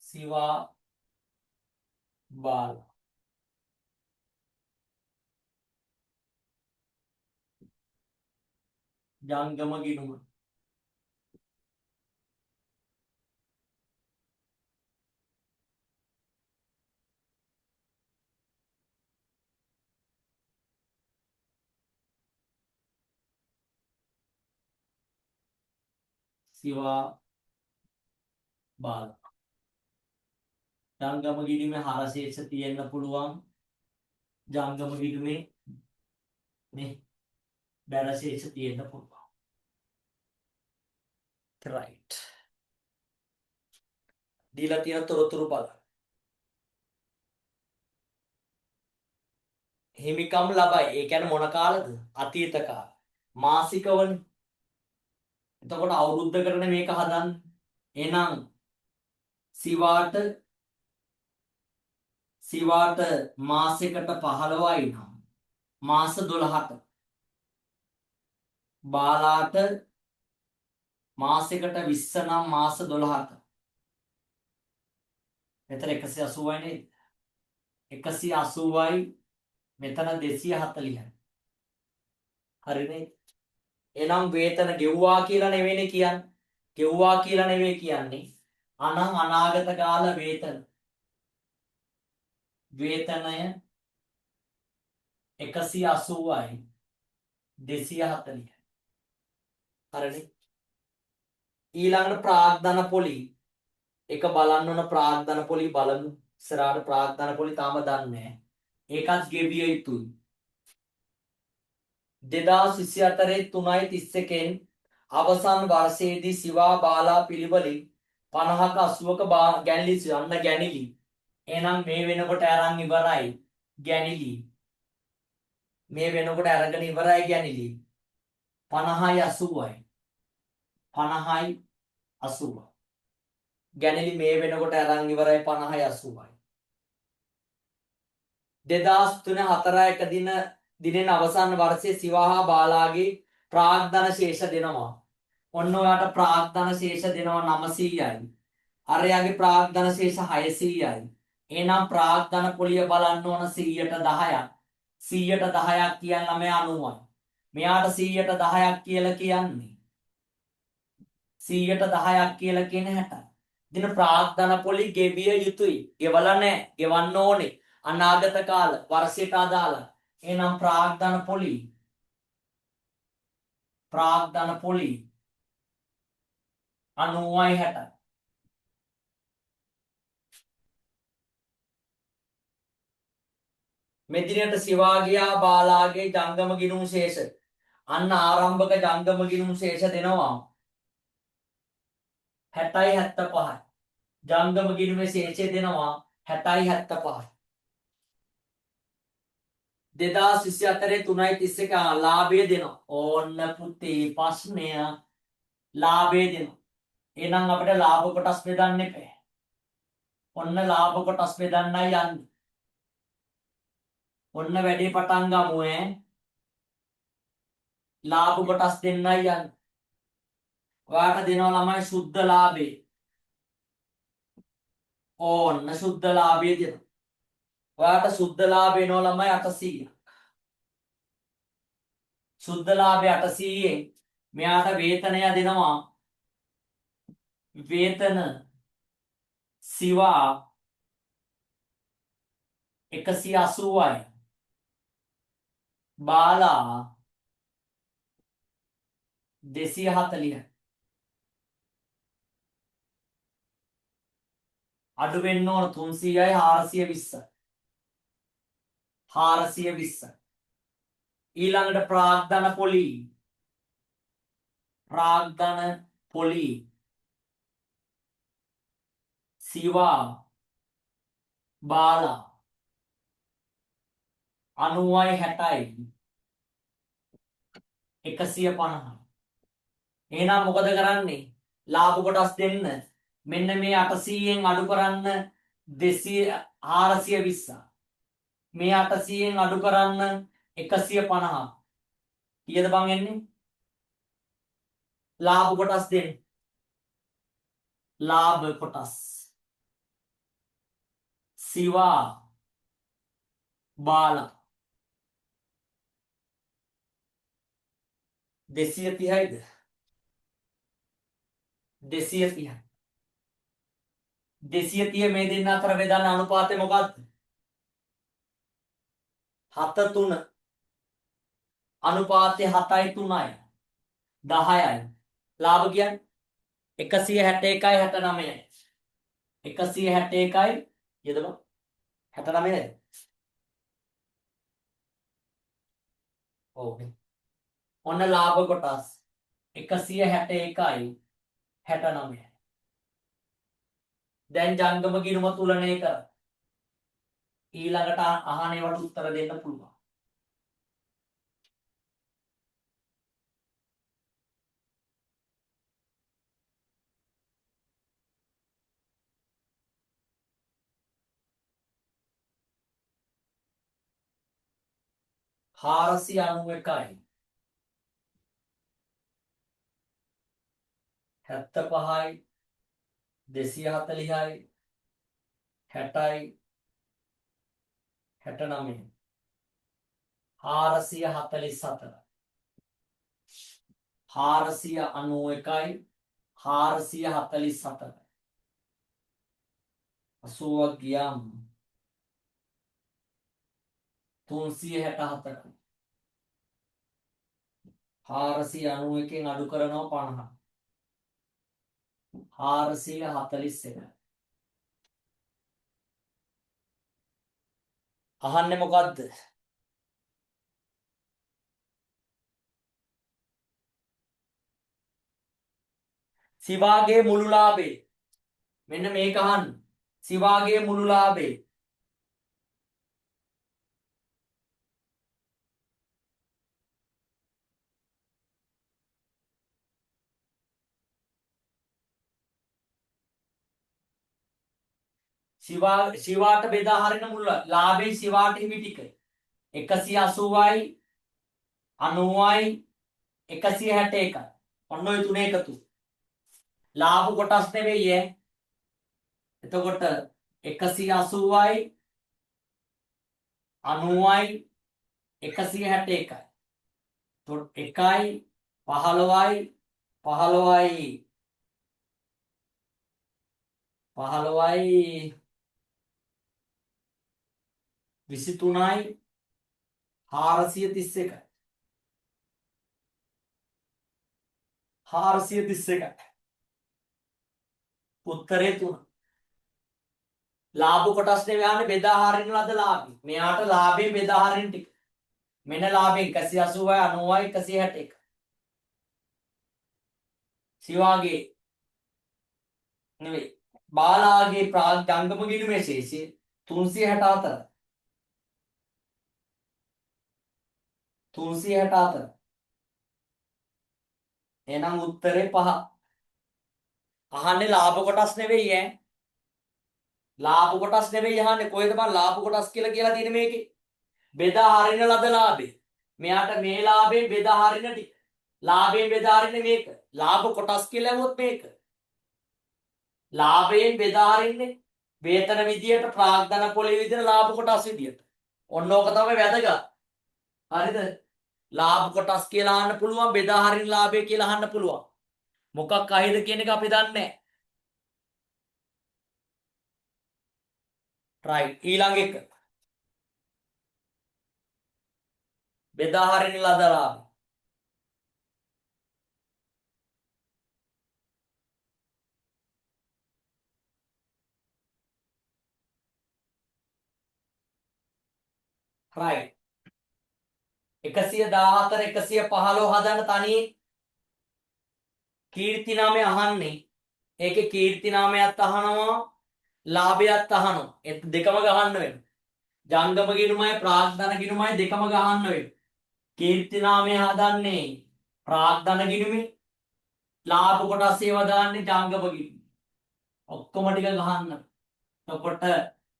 සිවා බාලා. ජංගම ගිණුම. සිවා බාලා. ජංගම ගිණුමේ හරශේෂ තියෙන්න පුළුවන්. ජංගම ගිණුමේ නේ බැරශේෂ තියෙන්න පුළුවන්. right. දීලා තියෙන තොරතුරු බලන්න. හිමිකම් ලබයි. ඒ කියන්නේ මොන කාලෙද? අතීත කාල. මාසිකවනේ. එතකොට අවුරුද්දකට මේක හදන්නේ. එහෙනම් සිවාට මාසයකට 15යි නම් මාස 12ට. බාලාට මාසයකට 20 නම් මාස 12ට. මෙතන 180යි නේද? 180යි මෙතන 240යි. හරිනේ? එහෙනම් වේතන ගෙව්වා කියලා නෙවෙයිනේ කියන්නේ. ගෙව්වා කියලා නෙවෙයි කියන්නේ. අනාගත කාල වේතන. වේතනය 180යි 240යි. හරිනේ? ඊළඟට ප්‍රාග්ධන පොලි එක බලන්න ඕන. ප්‍රාග්ධන පොලි බලමු. ඉස්සරහට ප්‍රාග්ධන පොලි තාම දන්නේ නැහැ. ඒකත් ගෙවිය යුතුයි. 2024 3.31න් අවසන් වර්ෂයේදී සිවා බාලා පිළිවෙලින් 50ක 80ක ගැන්ලි යන්න ගැනිලි. එහෙනම් මේ වෙනකොට අරන් ඉවරයි ගැනිලි. මේ වෙනකොට අරගෙන ඉවරයි ගැනිලි. 50යි 80යි. 50යි 80යි. ගැනිලි මේ වෙනකොට අරන් ඉවරයි 50යි 80යි. 2003 4 දිනෙන් අවසන් වර්ෂයේ සිවාහා බාලාගේ ප්‍රාග්ධන ශේෂ දෙනවා. ඔන්න ඔයාට ප්‍රාග්ධන ශේෂ දෙනවා 900යි. අරයාගේ ප්‍රාග්ධන ශේෂ 600යි. එහෙනම් ප්‍රාග්ධන පොලිය බලන්න ඕන 100ට 10ක්. 100ට 10ක් කියන්නේ 90යි. මෙයාට 100ට 10ක් කියලා කියන්නේ 100ට 10ක් කියලා කියන්නේ 60යි. දින ප්‍රාග්ධන පොලි ගෙවිය යුතුයි. ගෙවලා නැහැ. ගෙවන්න ඕනේ. අනාගත කාල වර්ෂයට අදාළ. එහෙනම් ප්‍රාග්ධන පොලි 90යි 60යි. මෙදිනට සිවා ගියා බාලාගේ ජංගම ගිණුම් ශේෂ. අන්න ආරම්භක ජංගම ගිණුම් ශේෂ දෙනවා 60යි 75යි. ජංගම ගිණුමේ ශේෂය දෙනවා 60යි 75යි. 2024 3.31 ලාභය දෙනවා. ඕන්න පුතේ ප්‍රශ්නය ලාභය දෙනවා. එහෙනම් අපිට ලාභ කොටස් බෙදන්න එපා. ඔන්න ලාභ කොටස් බෙදන්නයි යන්නේ. ඔන්න වැඩේ පටන් ගමු ඈ. ලාභ කොටස් දෙන්නයි යන්නේ. ඔයාට දෙනවා ළමයි සුද්ධ ලාභේ. ඕන්න සුද්ධ ලාභය දෙනවා. ඔයාට සුද්ධ ලාභය එනවා ළමයි 800ක්. සුද්ධ ලාභය 800ෙන් මෙයාට වේතනය දෙනවා. වේතන සිවා 180යි. බාලා 240යි. අඩු වෙන්න ඕන 300යි 420යි. 420යි. ඊළඟට ප්‍රාග්ධන පොලි සිවා බාලා 90යි 60යි 150යි. එහෙනම් මොකද කරන්නේ? ලාභ කොටස් දෙන්න. මෙන්න මේ 800ෙන් අඩු කරන්න 420. මේ 800ෙන් අඩු කරන්න 150. කීයද බං එන්නේ? ලාභ කොටස් දෙන්න. ලාභ කොටස් සිවා බාලා 230යිද? 230. 230 මේ දෙන්න අතර බෙදන්න අනුපාතය මොකක්ද? 7:3. අනුපාතය 7යි 3යි 10යි. ලාභ කියන්නේ 161යි 69යි. 161යි යදම 69 නේද? ඔව්. ඔන්න ලාභ කොටස් 161යි 69යි. දැන් ජංගම ගිණුම තුලනය කර ඊළඟට අහනේවට උත්තර දෙන්න පුළුවන්. 491යි 75යි 240යි 60යි 69යි 444 491යි 444 80ක් ගියාම 364යි 491කින් අඩු කරනවා 50 441 අහන්නේ මොකද්ද සිවාගේ මුළු ලාභේ මෙන්න මේක අහන්න සිවාගේ මුළු ලාභේ සිවාට බෙදා හරින මුළු ලාභේ සිවාට හිමි ටික 180යි 90යි 161යි ඔන්න ඔය තුනේ එකතු ලාභ කොටස් නෙවෙයි ඈ එතකොට 180යි 90යි 161යි එතකොට 1යි 15යි 15යි 15යි 23යි 431යි 431යි උත්තරේ 3 ලාභ කොටස් නේ යන්නේ බෙදා හරින ලද ලාභي මෙයාට ලාභේ බෙදා හරින ටික මෙන්න ලාභේ 180යි 90යි 161 සිවාගේ නෙවෙයි බාලාගේ ජංගම ගිණුමේ ශේෂය 364 364 එහෙනම් උත්තරේ 5 අහන්නේ ලාභ කොටස් නෙවෙයි ඈ ලාභ කොටස් නෙවෙයි අහන්නේ කොහෙද මම ලාභ කොටස් කියලා තියෙන්නේ මේකේ බෙදා හරින ලද ලාභේ මෙයාට මේ ලාභයෙන් බෙදා හරින ටික ලාභයෙන් බෙදා හරින්නේ මේක ලාභ කොටස් කියලා ඇහුවොත් මේක ලාභයෙන් බෙදා හරින්නේ වේතන විදියට ප්‍රාග්ධන පොලේ විදියට ලාභ කොටස් විදියට ඔන්න ඕක තමයි වැදගත් හරිද ලාභ කොටස් කියලා අහන්න පුළුවන් බෙදා හරින ලාභය කියලා අහන්න පුළුවන් මොකක් අහිද කියන එක අපි දන්නේ නැහැ right ඊළඟ එක බෙදා හරින ලද ලාභ right 114 115 හදන්න තනියෙන් කීර්ති නාමය අහන්නේ ඒකේ කීර්ති නාමයත් අහනවා ලාභයත් අහනවා ඒ දෙකම ගහන්න වෙනවා ජංගම ගිණුමයි ප්‍රාග්ධන ගිණුමයි දෙකම ගහන්න වෙනවා කීර්ති නාමය හදන්නේ ප්‍රාග්ධන ගිණුමේ ලාභ කොටස් ඒවා දාන්නේ ජංගම ගිණුමේ ඔක්කොම ටික ගහන්න එතකොට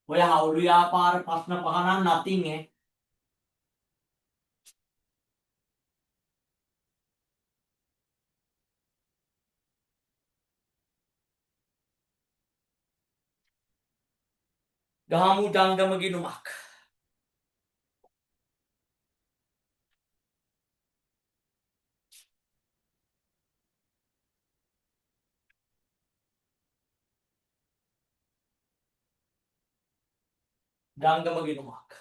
ඔය හවුල් ව්‍යාපාර ප්‍රශ්න පහ නම් nothing ඈ ගහමු ජංගම ගිණුමක් ජංගම ගිණුමක්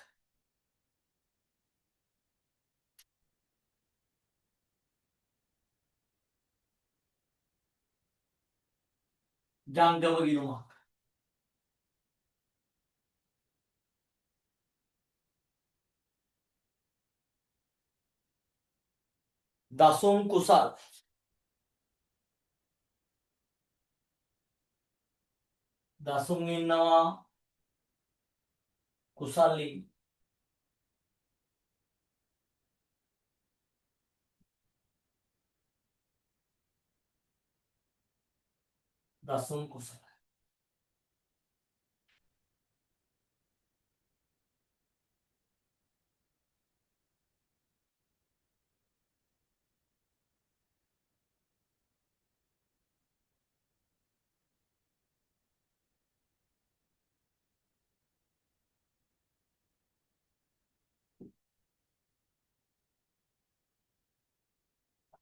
ජංගම ගිණුමක් දසුන් කුසල් දසුන් ඉන්නවා කුසල් දසුන් කුසල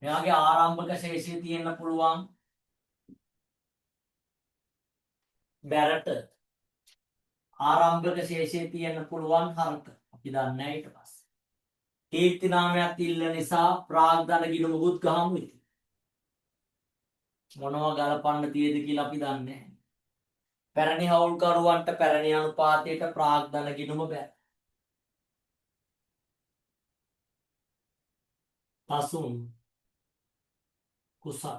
මෙයාගේ ආරම්භක ශේෂය තියෙන්න පුළුවන් බැරට. ආරම්භක ශේෂය තියෙන්න පුළුවන් හරක. අපි දන්නේ නැහැ ඊට පස්සේ. කීර්ති නාමයක් ඉල්ල නිසා ප්‍රාග්ධන ගිණුමකුත් ගහමු ඉතින්. මොනවා ගලපන්න තියෙද කියලා අපි දන්නේ නැහැ. පැරණි හවුල්කරුවන්ට පැරණි අනුපාතයට ප්‍රාග්ධන ගිණුම බෑ. පසුන් කුසල්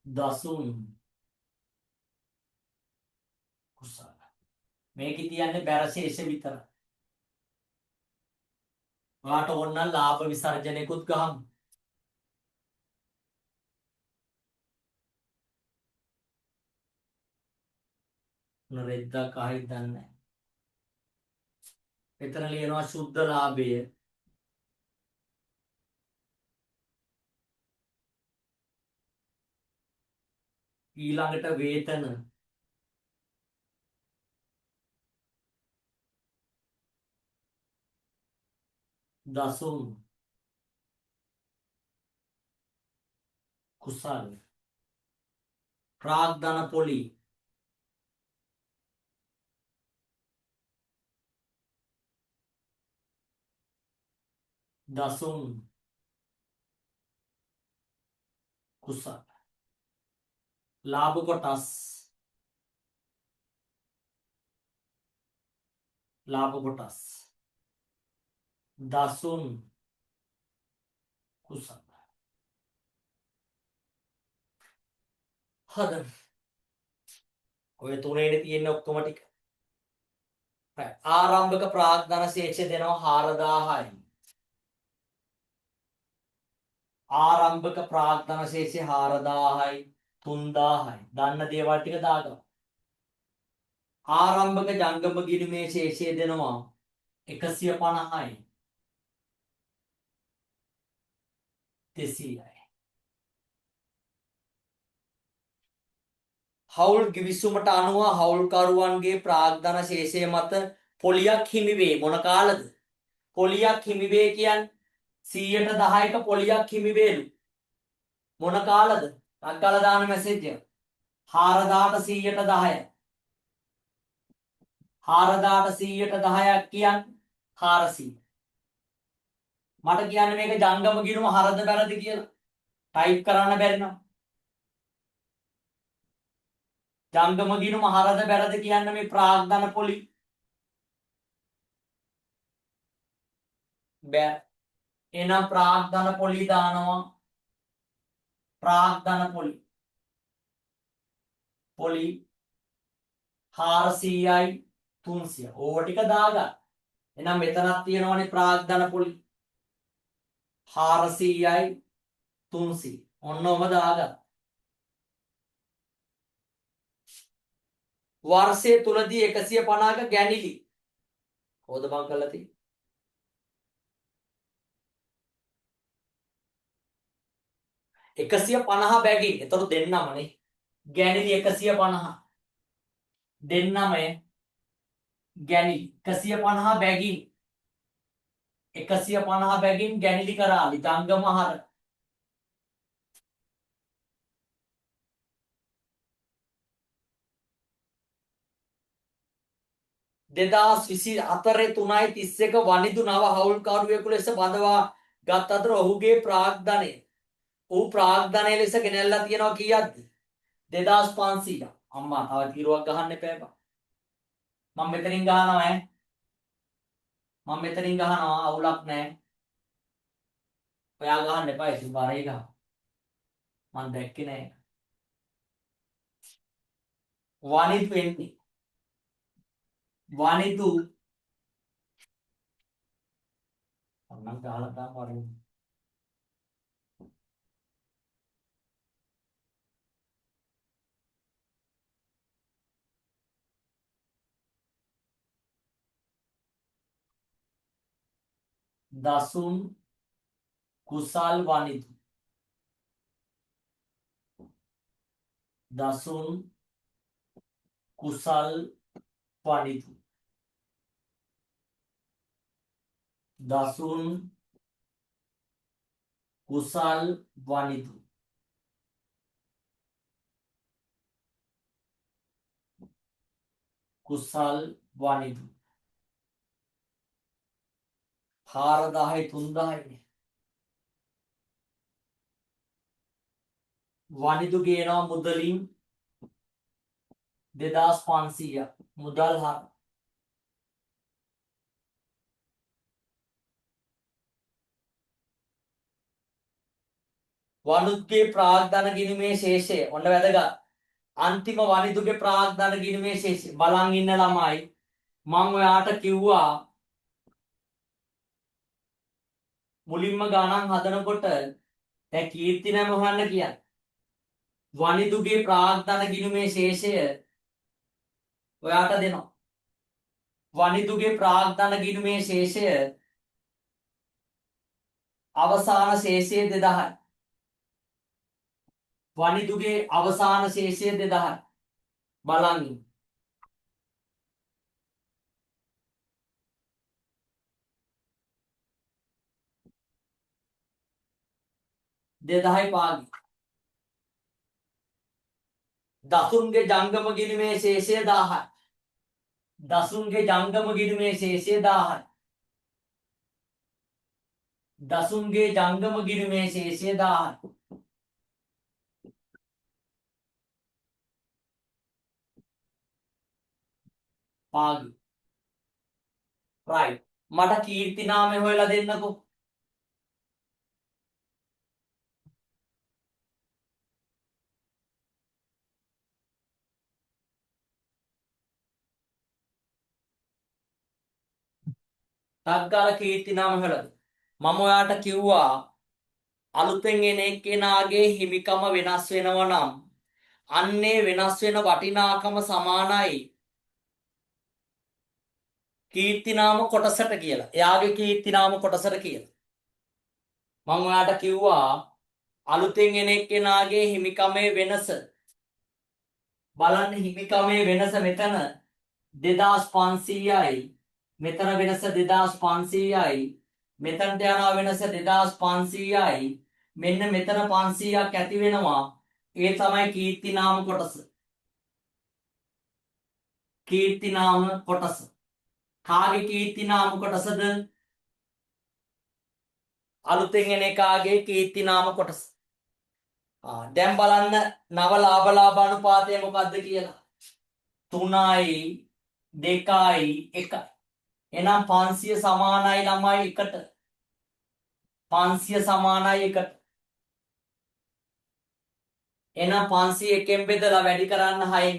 දසුන් කුසල. මේකේ තියන්නේ බැරශේෂ විතරයි. ඔයාට ඕන නම් ලාභ විසර්ජනයකුත් ගහමු. රෙද්දක් ආයෙත් දන්නේ නැහැ. එතන ලියනවා සුද්ධ ලාභය. ඊළඟට වේතන දසුන් කුසල් ප්‍රාග්ධන පොලි දසුන් කුසල් ලාභ කොටස් දසුන් කුසල්. හරි. ඔය තුනේනේ තියෙන ඔක්කොම ටික. ආරම්භක ප්‍රාග්ධන ශේෂය දෙනවා 4000යි. ආරම්භක ප්‍රාග්ධන ශේෂය 4000යි 3000යි. දන්න දේවල් ටික දාගමු. ආරම්භක ජංගම ගිණුමේ ශේෂය දෙනවා 150යි 200යි. හවුල් ගිවිසුමට අනුව හවුල්කරුවන්ගේ ප්‍රාග්ධන ශේෂය මත පොලියක් හිමි වේ. මොන කාලද? පොලියක් හිමි වේ කියන්නේ 110ක පොලියක් හිමි වේලු. මොන කාලද? අක්කල දාන මැසේජ් එක. 4000ට 110යි. 4000ට 110ක් කියන්නේ 400. මට කියන්න මේක ජංගම ගිණුම හරද බැලද කියලා. ටයිප් කරන්න බැරි නම්. ජංගම ගිණුම හරද බැලද කියන්න මේ ප්‍රාග්ධන පොලි. බෑ. එහෙනම් ප්‍රාග්ධන පොලි දානවා. ප්‍රාග්ධන පොලි. පොලි 400යි 300. ඕව ටික දාගන්න. එහෙනම් මෙතනක් තියෙනවනේ ප්‍රාග්ධන පොලි 400යි 300. ඔන්නෝම දාගන්න. වර්ෂය තුලදී 150ක ගැනිලි. කොහොද මං කරලා තියෙන්නේ? 150 බැගින්. එතකොට දෙන්නමනේ. ගැනිලි 150. දෙන්නම ගැනිලි 150 බැගින් 150 බැගින් ගැනිලි කරාලි ජංගම හර. දෙදස් 24 3:31 වනිදු නව හවුල්කරුවෙකු ලෙස බඳවා ගත් අතර ඔහුගේ ප්‍රාග්ධනය ඔහු ප්‍රාග්ධනය ලෙස ගෙනල්ලා තියෙනවා කීයක්ද? 2500ක්. අම්මා තව කිරුවක් ගහන්න එපා බං. මම මෙතනින් ගහනවා ඈ. මම මෙතනින් ගහනවා අවුලක් නැහැ. ඔයා ගහන්න එපා ඉතින් බාරේ ගහ. මම දැක්කේ නැහැ. වනිදු එන්නේ. වනිදු ඔන්නම් ගහලා තාම වරින්. දසුන් කුසල් වනිදු දසුන් කුසල් වනිතු. දසුන් කුසල් වනිතු. කුසල් වනිතු. 4000යි 3000යි. වනිතු කියනවා මුදලින් 2500ක් මුදල් හර. වනුත්ගේ ප්‍රාග්ධන ගිණීමේ ශේෂය ඔන්න වැදගත්. අන්තිම වනිතුගේ ප්‍රාග්ධන ගිණීමේ ශේෂය බලන් ඉන්න ළමයි මම ඔයාට කිව්වා මුලින්ම ගණන් හදනකොට දැන් කීර්ති නම හොයන්න කියන්නේ. වනිතුගේ ප්‍රාග්ධන ගිණීමේ ශේෂය ඔයාට දෙනවා. වනිතුගේ ප්‍රාග්ධන ගිණීමේ ශේෂය අවසාන ශේෂය 2000යි. වනිතුගේ අවසාන ශේෂය 2000යි. බලන්න. 2000යි පාගි. දසුන්ගේ ජංගම ගිණීමේ ශේෂය 1000යි. දසුන්ගේ ජංගම ගිණීමේ ශේෂය 1000යි. දසුන්ගේ ජංගම ගිණීමේ ශේෂය 1000යි. පාගි. right. මට කීර්ති නාමය හොයලා දෙන්නකෝ. ටග්ගාල කීර්ති නාමය හොයලා දෙන්න. මම ඔයාට කිව්වා අලුතෙන් එන එක්කෙනාගේ හිමිකම වෙනස් වෙනවා නම් අන්නේ වෙනස් වෙන වටිනාකම සමානයි කීර්තිනාම කොටසට කියලා. එයාගේ කීර්තිනාම කොටසට කියලා. මම ඔයාට කිව්වා අලුතෙන් එන එක්කෙනාගේ හිමිකමේ වෙනස බලන්න. හිමිකමේ වෙනස මෙතන 2500යි. මෙතන වෙනස 2500යි. මෙතනට යනවා වෙනස 2500යි. මෙන්න මෙතන 500ක් ඇති වෙනවා. ඒ තමයි කීර්තිනාම කොටස. කීර්තිනාම කොටස. කාගේ කීර්තිනාම කොටසද? අලුතෙන් එන එකාගේ කීර්තිනාම කොටස. දැන් බලන්න නව ලාභ ලාභ අනුපාතය මොකද්ද කියලා. 3යි 2යි 1යි. එහෙනම් 500 සමානයි ළමයි 1ට. 500 සමානයි 1ට. එහෙනම් 500 එකෙන් බෙදලා වැඩි කරන්න 6න්.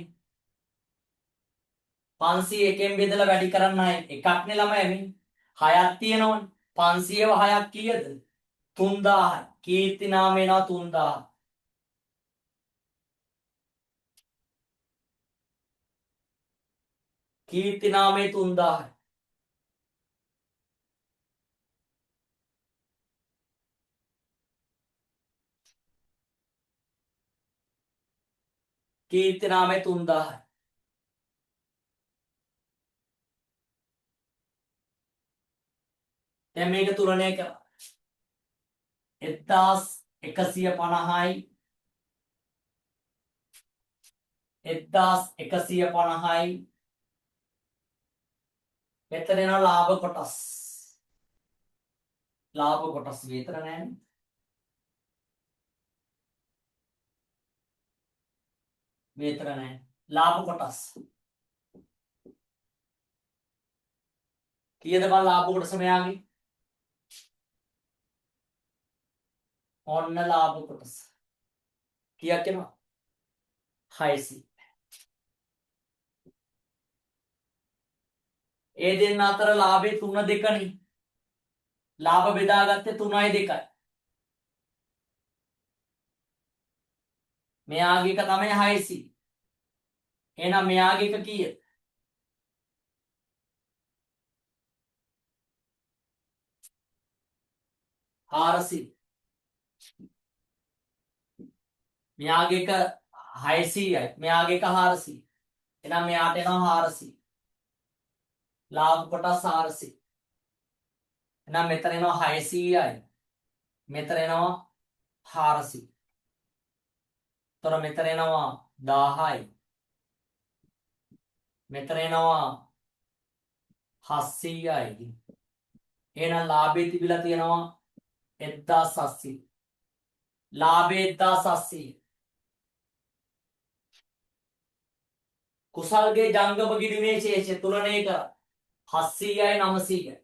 500 එකෙන් බෙදලා වැඩි කරන්න 6න්. එකක් නේ ළමයි මේ. 6ක් තියෙනවනේ. 500ව 6ක් කීයද? 3000යි. කීර්ති නාම වෙනවා 3000. කීර්ති නාමයේ 3000යි. කීර්ති නාමයේ 3000යි. දැන් මේක තුලනය කරා. 1150යි 1150යි මෙතන එනවා ලාභ කොටස්. ලාභ කොටස් විතර නෑනේ. විතර නෑ. ලාභ කොටස්. කීයද බං ලාභ කොටස මෙයාගේ? ඔන්න ලාභ කොටස. කීයක් එනවා? 600. ඒ දෙන්න අතර ලාභේ 3 2නේ. ලාභ බෙදාගත්තේ 3යි 2යි. මෙයාගේ එක තමයි 600. එහෙනම් මෙයාගේ එක කීයද? 400. මෙයාගේ එක 600යි. මෙයාගේ එක 400. එහෙනම් මෙයාට එනවා 400. ලාභ කොටස් 400. එහෙනම් මෙතන එනවා 600යි. මෙතන එනවා 400. තොර මෙතන එනවා 1000යි. මෙතන එනවා 700යි. එහෙනම් ලාභේ තිබිලා තියෙනවා 1700. ලාභේ 1700. කුසල්ගේ ජංගම ගිණුමේ ශේෂය තුලනය කර 700යි 900යි.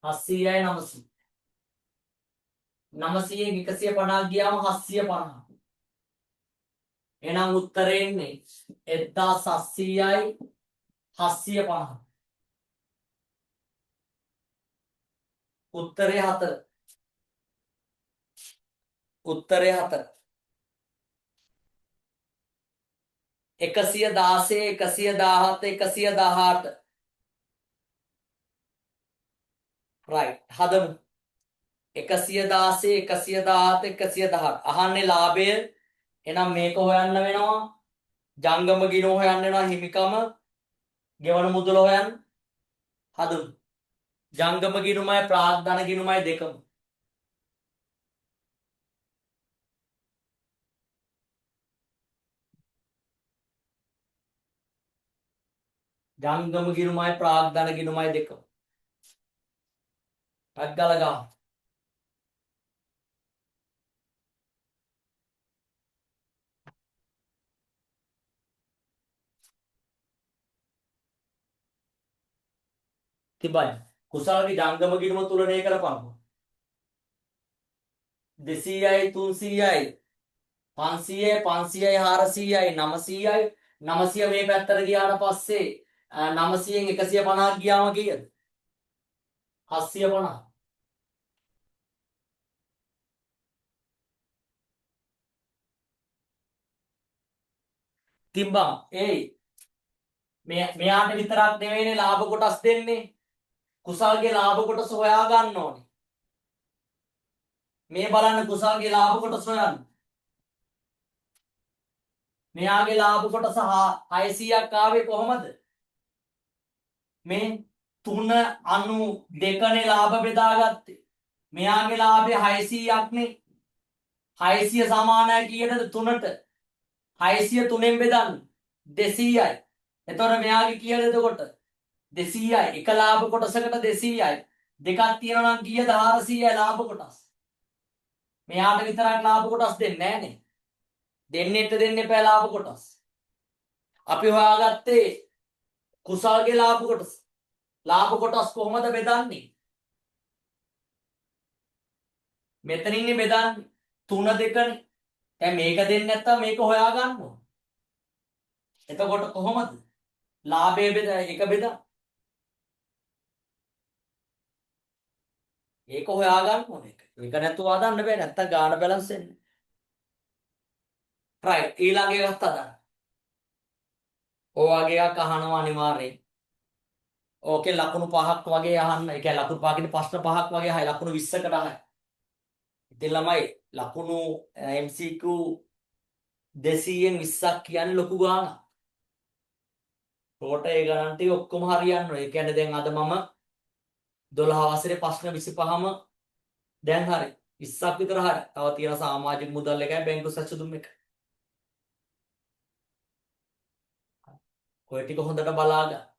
700යි 900. 900න් 150 ගියාම 750. එහෙනම් උත්තරේ එන්නේ 1700යි 750. උත්තරේ 4. උත්තරේ 4. 116 117 118. right හදමු. 116 117 118. අහන්නේ ලාභය. එහෙනම් මේක හොයන්න වෙනවා. ජංගම ගිණුම හොයන්න වෙනවා. හිමිකම ගෙවන මුදල හොයන්න. හදමු. ජංගම ගිණුමයි ප්‍රාග්ධන ගිණුමයි දෙකම. ජංගම ගිණුමයි ප්‍රාග්ධන ගිණුමයි දෙකම. ටක් ගාලා ගන්න. තිබයි. කුසල්ගේ ජංගම ගිණුම තුලනය කරපන්කො. 200යි 300යි 500යි 500යි 400යි 900යි 900 මේ පැත්තට ගියාට පස්සේ 900න් 150 ගියාම කීයද? 750. තිබ්බා. ඒයි මෙයාට විතරක් නෙවෙයිනේ ලාභ කොටස් දෙන්නේ. කුසල්ගේ ලාභ කොටස හොයා ගන්න ඕනේ. මේ බලන්න කුසල්ගේ ලාභ කොටස හොයන්න. මෙයාගේ ලාභ කොටස 600ක් ආවේ කොහමද? මේ 392නේ ලාභ බෙදාගත්තේ. මෙයාගේ ලාභය 600ක් නේ. 600 සමානයි කීයටද? 3ට. 600 3ෙන් බෙදන්න 200යි. එතකොට මෙයාගේ කීයද එතකොට? 200යි. එක ලාභ කොටසකට 200යි. දෙකක් තියෙනවා නම් කීයද? 400යි ලාභ කොටස්. මෙයාට විතරක් ලාභ කොටස් දෙන්නේ නැහනේ. දෙන්නෙට දෙන්න එපා ලාභ කොටස්. අපි හොයාගත්තේ කුසල්ගේ ලාභ කොටස. ලාභ කොටස් කොහොමද බෙදන්නේ? මෙතනින්නේ බෙදන්නේ 3 2නේ. දැන් මේක දෙන්නේ නැත්තම් මේක හොයා ගන්න ඕන. එතකොට කොහොමද? ලාභය එක බෙදා. ඒක හොයා ගන්න ඕනේ. ඒක නැතුව හදන්න බෑ. නැත්තම් ගාන බැලන්ස් වෙන්නේ. right ඊළඟ එකත් හදන්න. ඔය වගේ එකක් අහනවා අනිවාර්යෙන්. ඕකේ ලකුණු 5ක් වගේ අහන්න. ඒ කියන්නේ ලකුණු 5කින් ප්‍රශ්න 5ක් වගේ අහයි. ලකුණු 20කට අහයි. ඉතින් ළමයි ලකුණු MCQ 200න් 20ක් කියන්නේ ලොකු ගාණක්. රෝට ඒ ගණන් ටික ඔක්කොම හරියන්න ඕනේ. ඒ කියන්නේ දැන් අද මම 12 වසරේ ප්‍රශ්න 25ම දැන් හරි 20ක් විතර හරි. තව තියෙන සමාජික මුදල් එකයි බැංකු සැසඳුම් එක. ඔය ටික හොඳට බලාගන්න.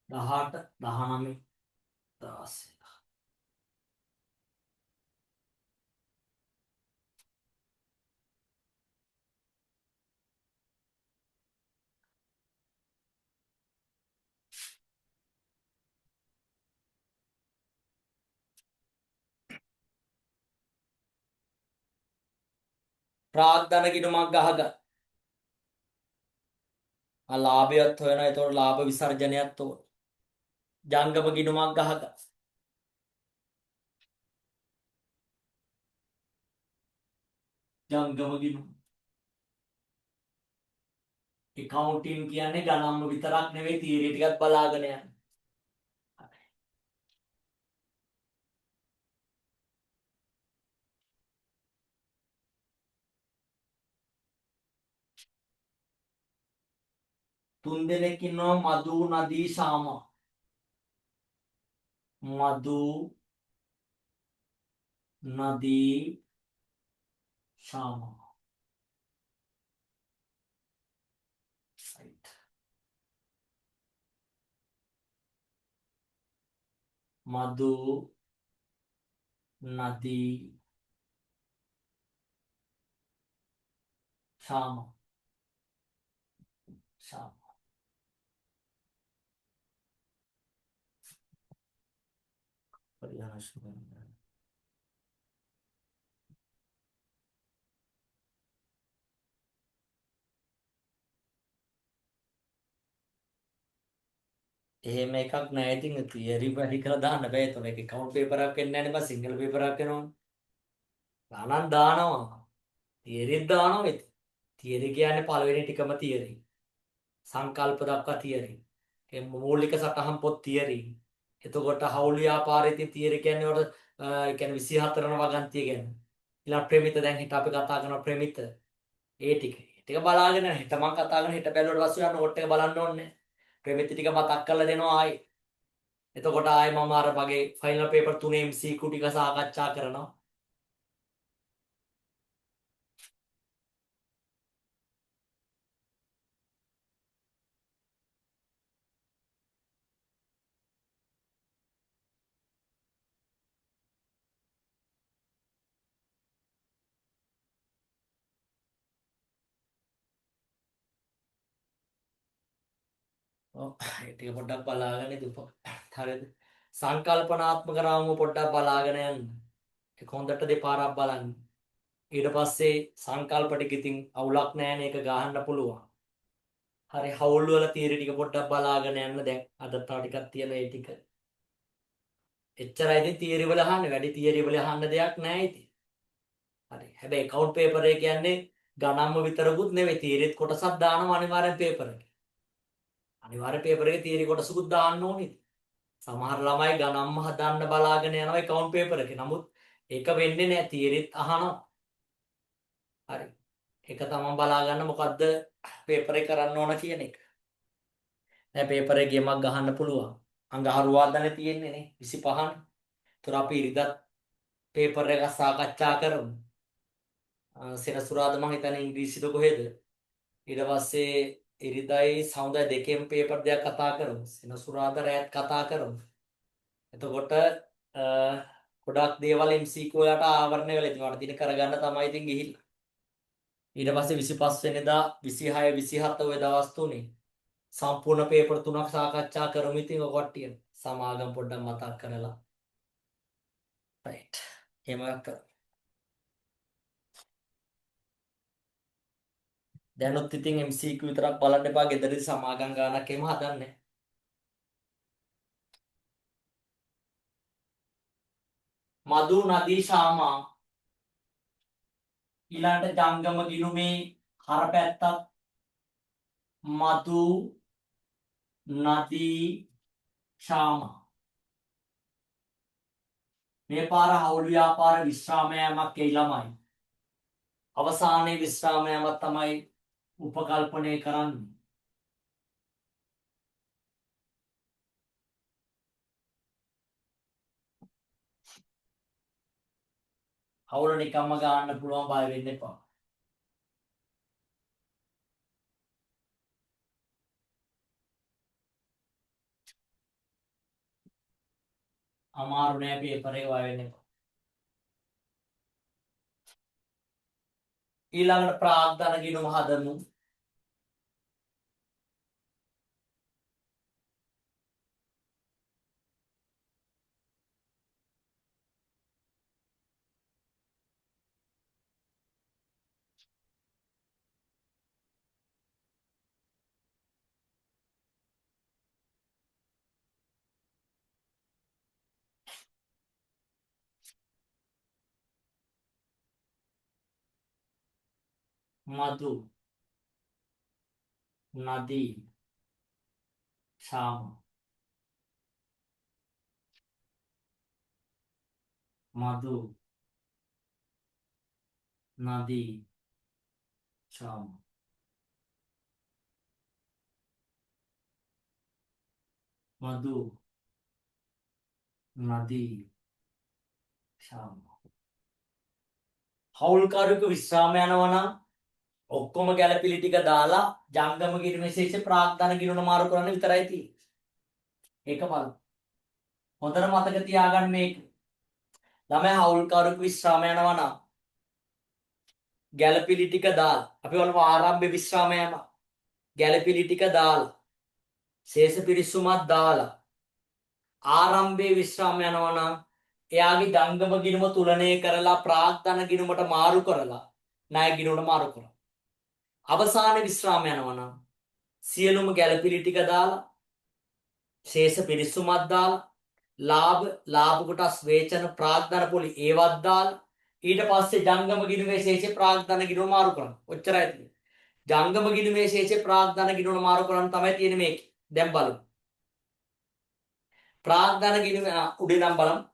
දහට 19 16 ප්‍රාග්ධන කිඩුමක් ගහගන්න. ලාභයත් හොයනවා. ඒතකොට ලාභ විසර්ජනයත් ඕන. ජංගම ගිණුමක් ගහක ජංගම ගිණුම. එකවුන්ටින් කියන්නේ ගණන්ම විතරක් නෙවෙයි තියරි ටිකත් බලාගෙන යන්න. තුන් දෙනෙක් ඉන්නවා මදු නදී ශාම. මදු නදී ශාම. Right. මදු නදී ශාම. ශාම. පරිහාස කරන්න. එහෙම එකක් නෑ. ඉතින් තියරි වැඩි කරලා දාන්න බෑ. ඒතකොට ඒක කවුන්ට් පේපරයක් වෙන්නේ නැහැ නේ. බස් සිංගල් පේපරයක් වෙනවනේ. ගණන් දානවා. තියරිත් දානවා ඉතින්. තියරි කියන්නේ පළවෙනි ටිකම තියරි. සංකල්ප දක්වා තියරි. ඒ මූලික සටහන් පොත් තියරි. එතකොට හවුල් ව්‍යාපාරයේ තියෙන තියරි කියන්නේ උඩ ඒ කියන්නේ 24 වෙනි වගන්තිය කියන්නේ. ඊළඟ ප්‍රේමිත දැන් හිට අපි කතා කරන ප්‍රේමිත. ඒ ටික. ඒ ටික බලාගෙන හිට මම කතා කරන හිට බැලුවට පස්සේ නෝට් එක බලන්න ඕනේ. ප්‍රේමිත ටික මතක් කරලා දෙනවා ආයි. එතකොට ආයි මම අර මගේ ෆයිනල් පේපර් 3 MCQ ටික සාකච්ඡා කරනවා. ඔව් ඒ ටික පොඩ්ඩක් බලාගෙන ඉඳපන්. හරිද? සංකල්පනාත්මක රාමුව පොඩ්ඩක් බලාගෙන යන්න. ඒක හොඳට දෙපාරක් බලන්න. ඊට පස්සේ සංකල්ප ටික ඉතින් අවුලක් නෑනේ ඒක ගහන්න පුළුවන්. හරි හවුල් වල තියරි ටික පොඩ්ඩක් බලාගෙන යන්න දැන් අද තව ටිකක් තියෙන ඒ ටික. එච්චරයි ඉතින් තියරි වල අහන්නේ. වැඩි තියරි වල අහන්න දෙයක් නෑ ඉතින්. හරි. හැබැයි account paper එක කියන්නේ ගණන්ම විතරකුත් නෙවෙයි. තියරිත් කොටසක් දානවා අනිවාර්යෙන් paper එකේ. අනිවාර්යෙන් paper එකේ තියරි කොටසකුත් දාන්න ඕනේ. සමහර ළමයි ගණන්ම හදන්න බලාගෙන යනවා account paper එකේ. නමුත් ඒක වෙන්නේ නෑ. තියරිත් අහනවා. හරි. ඒක තමයි බලා ගන්න මොකද්ද paper එක කරන්න ඕන කියන එක. දැන් paper එකේ ගේමක් ගහන්න පුළුවන්. අඟහරුවාදනේ තියෙන්නේ නේ 25නේ. ඒතර අපි ඉරිදත් paper එක සාකච්ඡා කරමු. සෙනසුරාදා මම හිතන්නේ ඉංග්‍රීසිද කොහෙද? ඊට පස්සේ ඉරිදයි සමුදයි දෙකේම paper දෙකක් කතා කරමු. සෙනසුරාදා රැත් කතා කරමු. එතකොට ගොඩක් දේවල් MCQ වලට ආවරණය වෙලා ඉතින් වටදින කරගන්න තමයි ඉතින් ගිහිල්ලා. ඊට පස්සේ 25 වෙනිදා 26 27 ඔය දවස් තුනේ සම්පූර්ණ පේපර් තුනක් සාකච්ඡා කරමු ඉතින් ඔය කට්ටිය. සමාගම් පොඩ්ඩක් මතක් කරලා. රයිට්. එහෙම කරමු. දැනුත් ඉතින් MCQ විතරක් බලන්න එපා. ගෙදරදී සමාගම් ගානක් එහෙම හදන්නේ. මදු නදී ශාමා ඊළඟට ජංගම ගිණුමේ හරපැත්තක් මදු නදී ශාමා මේ පාර හවුල් ව්‍යාපාර විශ්‍රාම යාමක් ඒ ළමයි. අවසානයේ විශ්‍රාම යාමක් තමයි උපකල්පනය කරන්නේ. හවුල නිකම්ම ගන්න පුළුවන් බය වෙන්න එපා. අමාරු නෑ පේපර් එක බය වෙන්න එපා. ඊළඟට ප්‍රාග්ධන ගිණුම හදමු. මදු නදී ශාම මදු නදී ශාම මදු නදී ශාම හවුල්කරුවෙකු විශ්‍රාම යනවා නම් ඔක්කොම ගැලපිලි ටික දාලා ජංගම ගිණුම විශේෂ ප්‍රාග්ධන ගිණුම මාරු කරන්න විතරයි තියෙන්නේ. ඒක බලන්න. හොඳට මතක තියාගන්න මේක. ළමයා හවුල්කරුවෙකු විශ්‍රාම යනවා නම් ගැලපිලි ටික දාලා අපි බලමු ආරම්භ විශ්‍රාම යනවා. ගැලපිලි ටික දාලා ශේෂ පිරිසුමක් දාලා ආරම්භයේ විශ්‍රාම යනවා නම් එයාගේ ජංගම ගිණුම තුලනය කරලා ප්‍රාග්ධන ගිණුමට මාරු කරලා ණය ගිණුමට මාරු කරනවා. අවසානයේ විශ්‍රාම යනවා නම් සියලුම ගැලපිලි ටික දාලා ශේෂ පිරිසුමක් දාලා ලාභ කොටස් වේචන ප්‍රාග්ධන පොලි ඒවත් දාලා ඊට පස්සේ ජංගම ගිණුමේ ශේෂ ප්‍රාග්ධන ගිණුම මාරු කරනවා. ඔච්චරයි තියෙන්නේ. ජංගම ගිණුමේ ශේෂ ප්‍රාග්ධන ගිණුම මාරු කරන්න තමයි තියෙන්නේ මේක. දැන් බලමු. ප්‍රාග්ධන ගිණුම උඩින් නම් බලමු.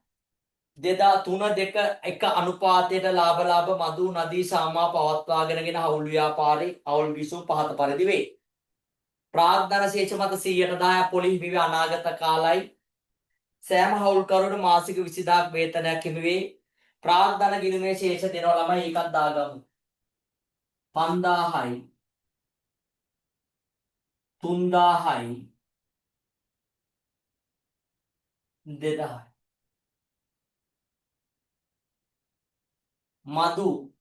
2003-2 අනුපාතයට ලාභ මදු නදී සාමා පවත්වාගෙනගෙන හවුල් ව්‍යාපාරේ අවුල් විසූ පහත පරිදි වේ. ප්‍රාග්ධන ශේෂ මත 110 පොලි හිමි අනාගත කාලයි සෑම හවුල්කරුවට මාසික 20000ක් වේතනයක් හිමි වේ. ප්‍රාග්ධන ගිණුමේ ශේෂ දෙනවා ළමයි ඒකත් දාගමු. 5000යි 3000යි 2000යි මදු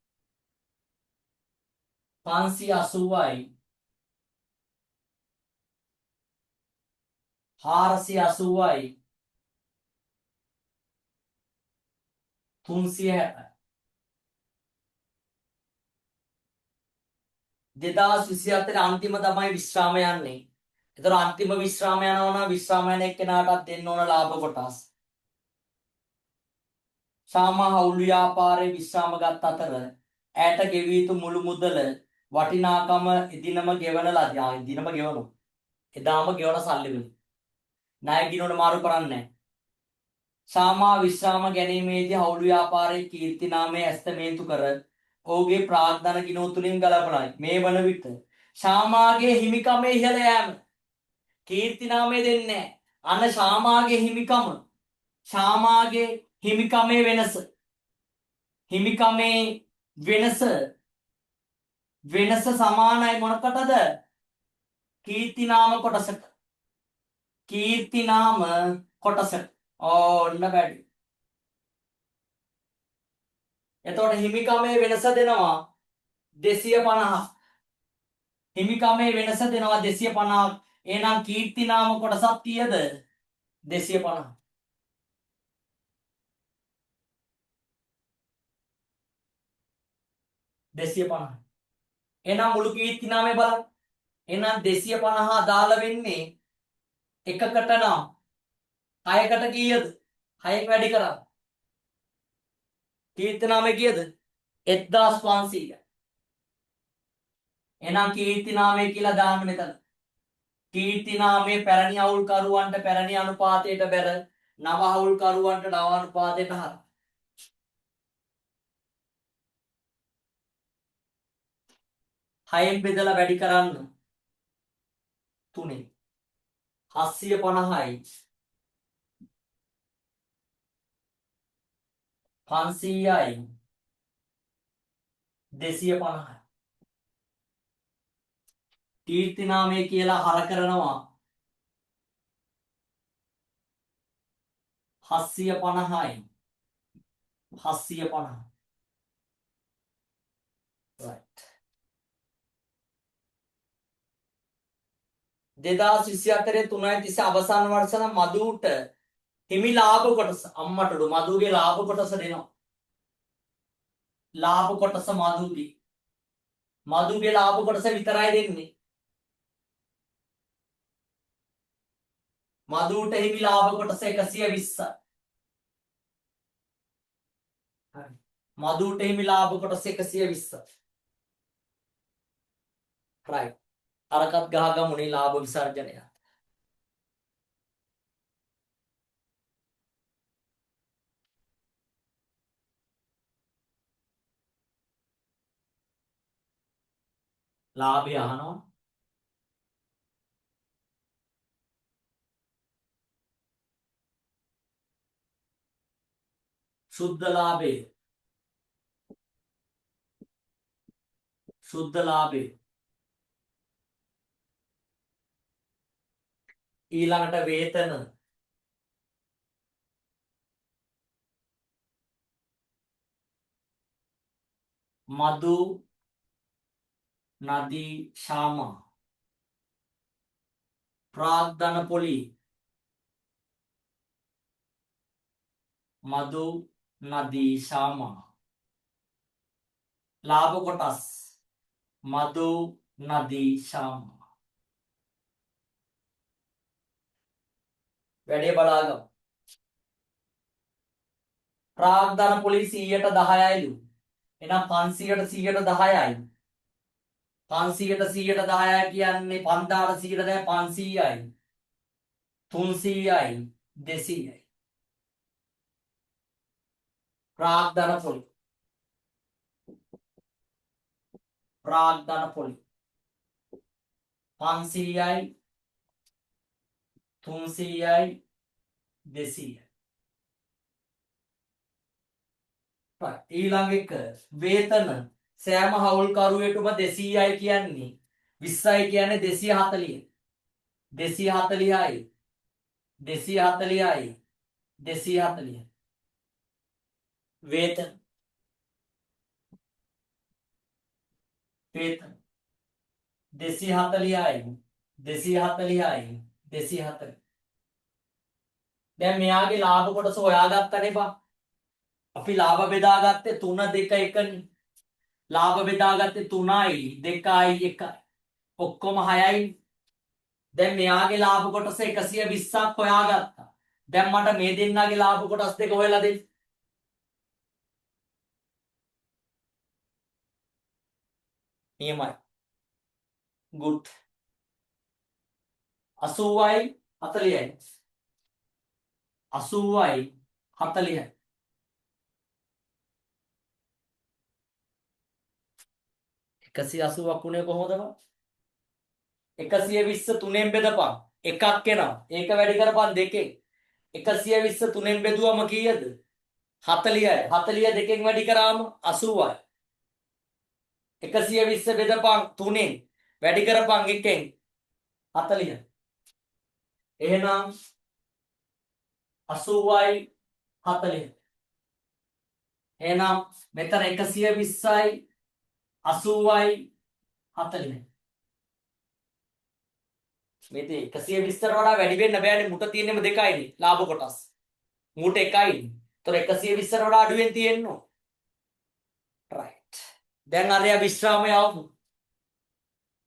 580යි 480යි 360යි 2024 අන්තිම තමයි විශ්‍රාම යන්නේ. ඒතර අන්තිම විශ්‍රාම යනවා නම් විශ්‍රාම යන එක්කෙනාටත් දෙන්න ඕන ලාභ කොටස්. සාමා හවුල් ව්‍යාපාරයේ විශ්‍රාම ගත් අතර ඈට ගෙවිය යුතු මුළු මුදල වටිනාකම එදිනම ගෙවන ලදී. එදිනම ගෙවනවා. එදාම ගෙවන සල්ලි වලින්. ණය ගිණුමට මාරු කරන්නේ නැහැ. සාමා විශ්‍රාම ගැනීමේදී හවුල් ව්‍යාපාරයේ කීර්ති නාමයේ ඇස්තමේන්තු කර ඔහුගේ ප්‍රාග්ධන ගිණුම තුලින් ගලපනයි. මේ වන විට ශාමාගේ හිමිකමේ ඉහළ යෑම කීර්ති නාමය දෙන්නේ නැහැ. අන්න ශාමාගේ හිමිකම ශාමාගේ හිමිකමේ වෙනස වෙනස සමානයි මොනකටද? කීර්ති නාම කොටසට. කීර්ති නාම කොටසට. ඕන්න වැඩි. එතකොට හිමිකමේ වෙනස දෙනවා 250. හිමිකමේ වෙනස දෙනවා 250. එහෙනම් කීර්ති නාම කොටසක් කීයද? 250. එහෙනම් මුළු කීර්ති නාමය බලන්න. එහෙනම් 250 අදාළ වෙන්නේ එකකට නම් 6කට කීයද? 6ක් වැඩි කරා. කීර්ති නාමය කීයද? 1500. එහෙනම් කීර්ති නාමය කියලා දාන්න මෙතන. කීර්ති නාමයේ පැරණි හවුල්කරුවන්ට පැරණි අනුපාතයට බැර නව හවුල්කරුවන්ට නව අනුපාතයට හර. 6න් බෙදලා වැඩි කරන්න 3. 750යි 500යි 250යි. කීර්ති නාමය කියලා හර කරනවා 750යි 750. right. 2024 3.30 අවසාන වර්ෂ නම් මදුට හිමි ලාභ කොටස අම්මටඩු මදුගේ ලාභ කොටස දෙනවා. ලාභ කොටස මදුගේ ලාභ කොටස විතරයි දෙන්නේ. මදුට හිමි ලාභ කොටස 120. හරි. මදුට හිමි ලාභ කොටස 120. right. අරකත් ගහගමුනේ ලාභ විසර්ජනය. ලාභය අහනවා. සුද්ධ ලාභය. සුද්ධ ලාභය. ඊළඟට වේතන. මදු නදී ශාම. ප්‍රාග්ධන පොලි. මදු නදී ශාම. ලාභ කොටස්. මදු නදී ශාම. වැඩේ බලාගමු. ප්‍රාග්ධන පොලි 100%යිලු. එහෙනම් 500ට 110යි. 500ට 110 කියන්නේ 5000ට 100ට 500යි. 300යි 200යි. ප්‍රාග්ධන පොලි. ප්‍රාග්ධන පොලි 500යි 300යි 200යි. ඊළඟ එක වේතන සෑම හවුල්කරුවෙකුටම 200යි කියන්නේ 20යි කියන්නේ 240. 240යි 240යි 240. වේතන 240යි 240යි 240. දැන් මෙයාගේ ලාභ කොටස හොයාගත්තනේ බා. අපි ලාභ බෙදාගත්තේ 3 2 1නේ. ලාභ බෙදාගත්තේ 3යි 2යි 1යි. ඔක්කොම 6යි. දැන් මෙයාගේ ලාභ කොටස 120ක් හොයාගත්තා. දැන් මට මේ දෙන්නාගේ ලාභ කොටස් දෙක හොයලා දෙන්න. නියමයි. good. 80යි 40යි. 80යි 40යි. 180ක් උනේ කොහොමද? 120 3ෙන් බෙදපන්. එකක් එනවා. ඒක වැඩි කරපන් දෙකෙන්. 120 3ෙන් බෙදුවම කීයද? 40යි. 40 දෙකෙන් වැඩි කරාම 80යි. 120 බෙදපන් 3ෙන් වැඩි කරපන් එකෙන් 40යි. එහෙනම් 80යි 40යි. එහෙනම් මෙතන 120යි 80යි 40යි. මේක 120ට වඩා වැඩි වෙන්න බෑනේ. මුට තියෙන්නේම දෙකයිනේ ලාභ කොටස්. මුට එකයිනේ. ඒතර 120ට වඩා අඩුවෙන් තියෙන්න ඕන. right. දැන් අරයා විශ්‍රාමය આવමු.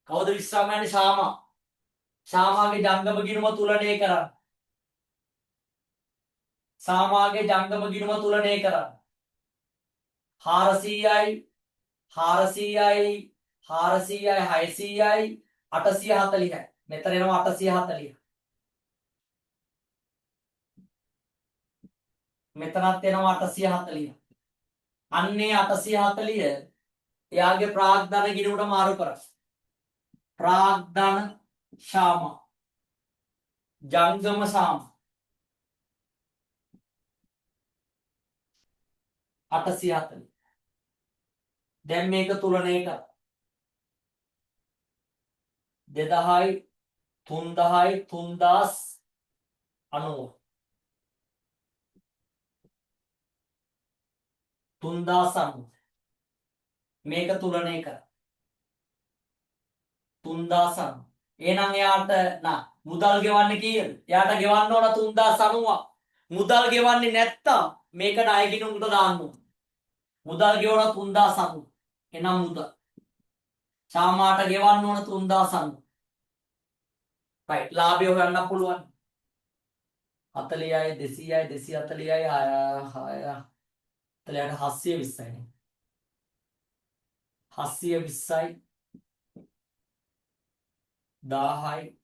කවුද විශ්‍රාම යන්නේ? ශාමා. ශාමාගේ ජංගම ගිණුම තුලණය කරන්න. ශාමාගේ ජංගම ගිණුම තුලණය කරන්න. 400යි 400යි 400යි 600යි 840යි. මෙතන එනවා 840. මෙතනත් එනවා 840. අන්නේ 840 එයාගේ ප්‍රාග්ධන ගිණුමට මාරු කරා. ප්‍රාග්ධන ශාම ජංගම ශාම 840. දැන් මේක තුලණය කර 2000යි 3000යි 3090 3090 මේක තුලණය කර 3090. එහෙනම් එයාට මුදල් ගෙවන්නේ කීයද? එයාට ගෙවන්න ඕන 3090ක්. මුදල් ගෙවන්නේ නැත්තම් මේක ණය ගිණුමකට දාන්න ඕන. මුදල් ගෙවන 3090. එහෙනම් මුදල් ශාමාට ගෙවන්න ඕන 3090. right. ලාභය හොයන්න පුළුවන්. 40යි 200යි 240යි 720යි 720යි 10යි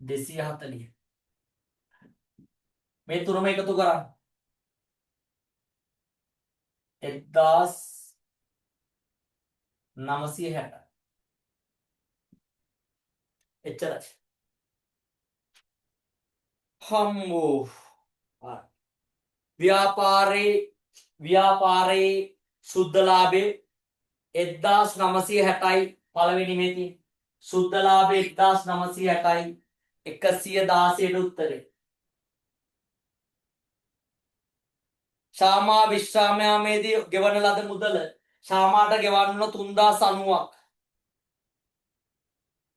240 මේ තුනම එකතු කරන්න 1960 එච්චරයි හම්බෝ ව්‍යාපාරේ සුද්ධ ලාභේ 1960යි පළවෙනි මේ තියෙන්නේ සුද්ධ ලාභේ 1960යි 116ට උත්තරේ ශාමා විශ්‍රාමයාමේදී ගෙවන ලද මුදල ශාමාට ගෙවන්න 3090ක්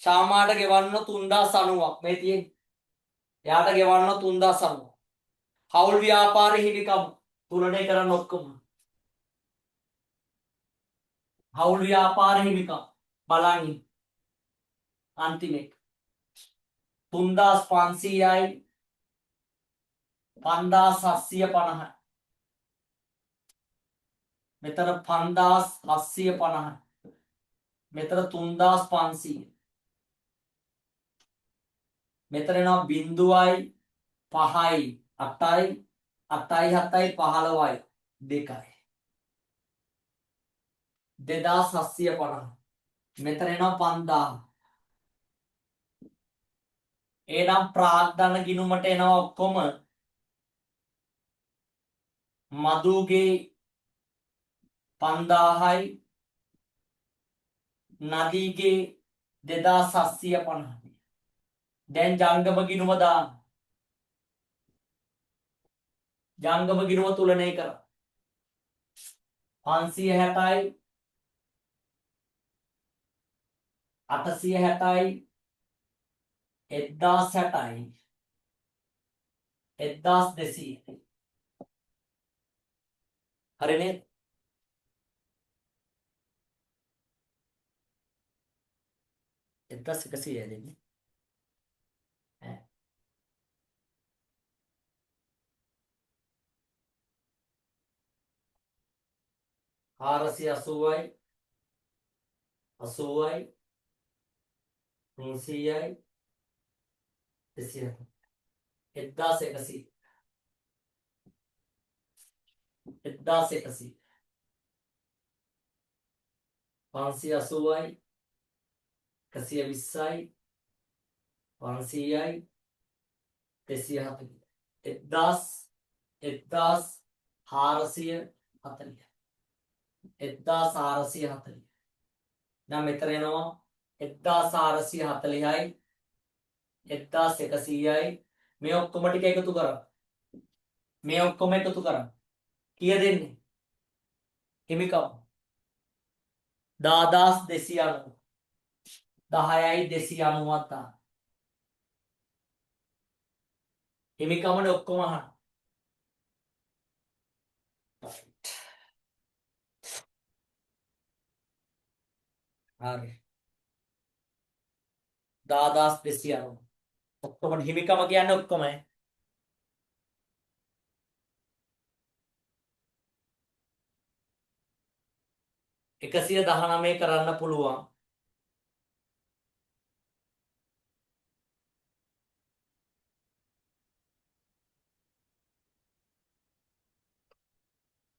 ශාමාට ගෙවන්න 3090ක් මේ තියෙන්නේ එයාට ගෙවන්න 3090ක් හවුල් ව්‍යාපාරේ හිමිකම් තුලනේ කරන්න ඔක්කොම හවුල් ව්‍යාපාරේ හිමිකම් බලන්න අන්තිම එක 3500යි 5750යි මෙතන 5750යි මෙතන 3500 මෙතන එනවා 0යි 5යි 8යි 8යි 7යි 15යි 2යි 2750 මෙතන එනවා 5000 එහෙනම් ප්‍රාග්ධන ගිණුමට එනවා ඔක්කොම මදුගේ 5000යි නදීගේ 2750 දැන් ජංගම ගිණුම දාන්න ජංගම ගිණුම තුලනය කර 560යි 860යි 1060යි 1200 හරි නේද 1100 දෙන්නේ ඈ 480යි 80යි 300යි 200 1100 580යි 120යි 500යි 240 1440 1440 දැන් මෙතන එනවා 1440යි 1100යි මේ ඔක්කොම ටික එකතු කරා මේ ඔක්කොම එකතු කරා කීය දෙන්නේ හිමිකම් 10290 10යි 290ක් හිමිකමනේ ඔක්කොම අහන්න හරි 10290 ඔක්කොම හිමිකම කියන්නේ ඔක්කොමයි 119 කරන්න පුළුවන්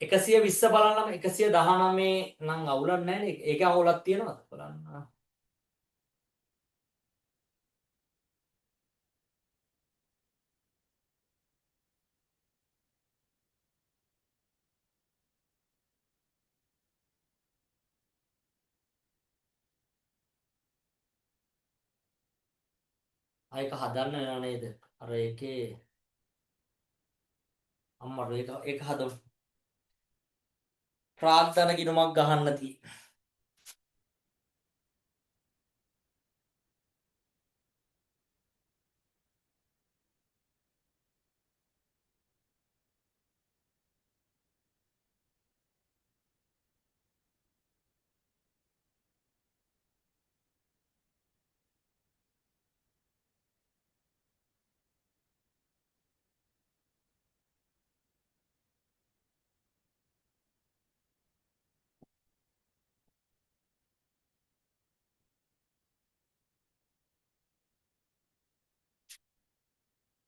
120 බලන්නම 119 නම් අවුලක් නැහැ නේ ඒක අවුලක් තියනවද බලන්න ආයක හදන්න වෙනව නේද අර ඒකේ අම්මට ඒක හදමු ප්‍රාග්ධන ගිණුමක් ගහන්න තියෙන්නේ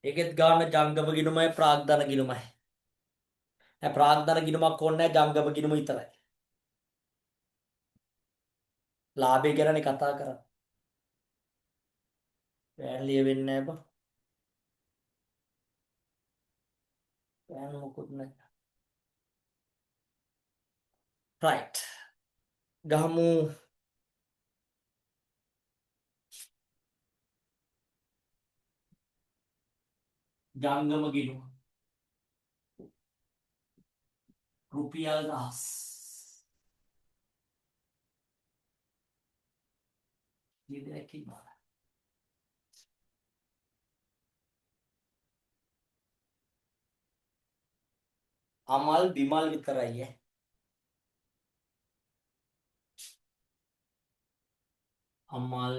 ඒකෙත් ගන්න ජංගම ගිණුමයි ප්‍රාග්ධන ගිණුමයි. දැන් ප්‍රාග්ධන ගිණුමක් ඕනේ නැහැ ජංගම ගිණුම විතරයි. ලාභය ගැනනේ කතා කරන්නේ. පෑන් ලියවෙන්නේ නැහැ බං. පෑන් මොකුත් නැහැ. right. ගහමු ජංගම ගිණුම. රුපියල් 1000. කීයක් ඉන්නවා? අමල් බිමල් විතරයි ඈ. අමල්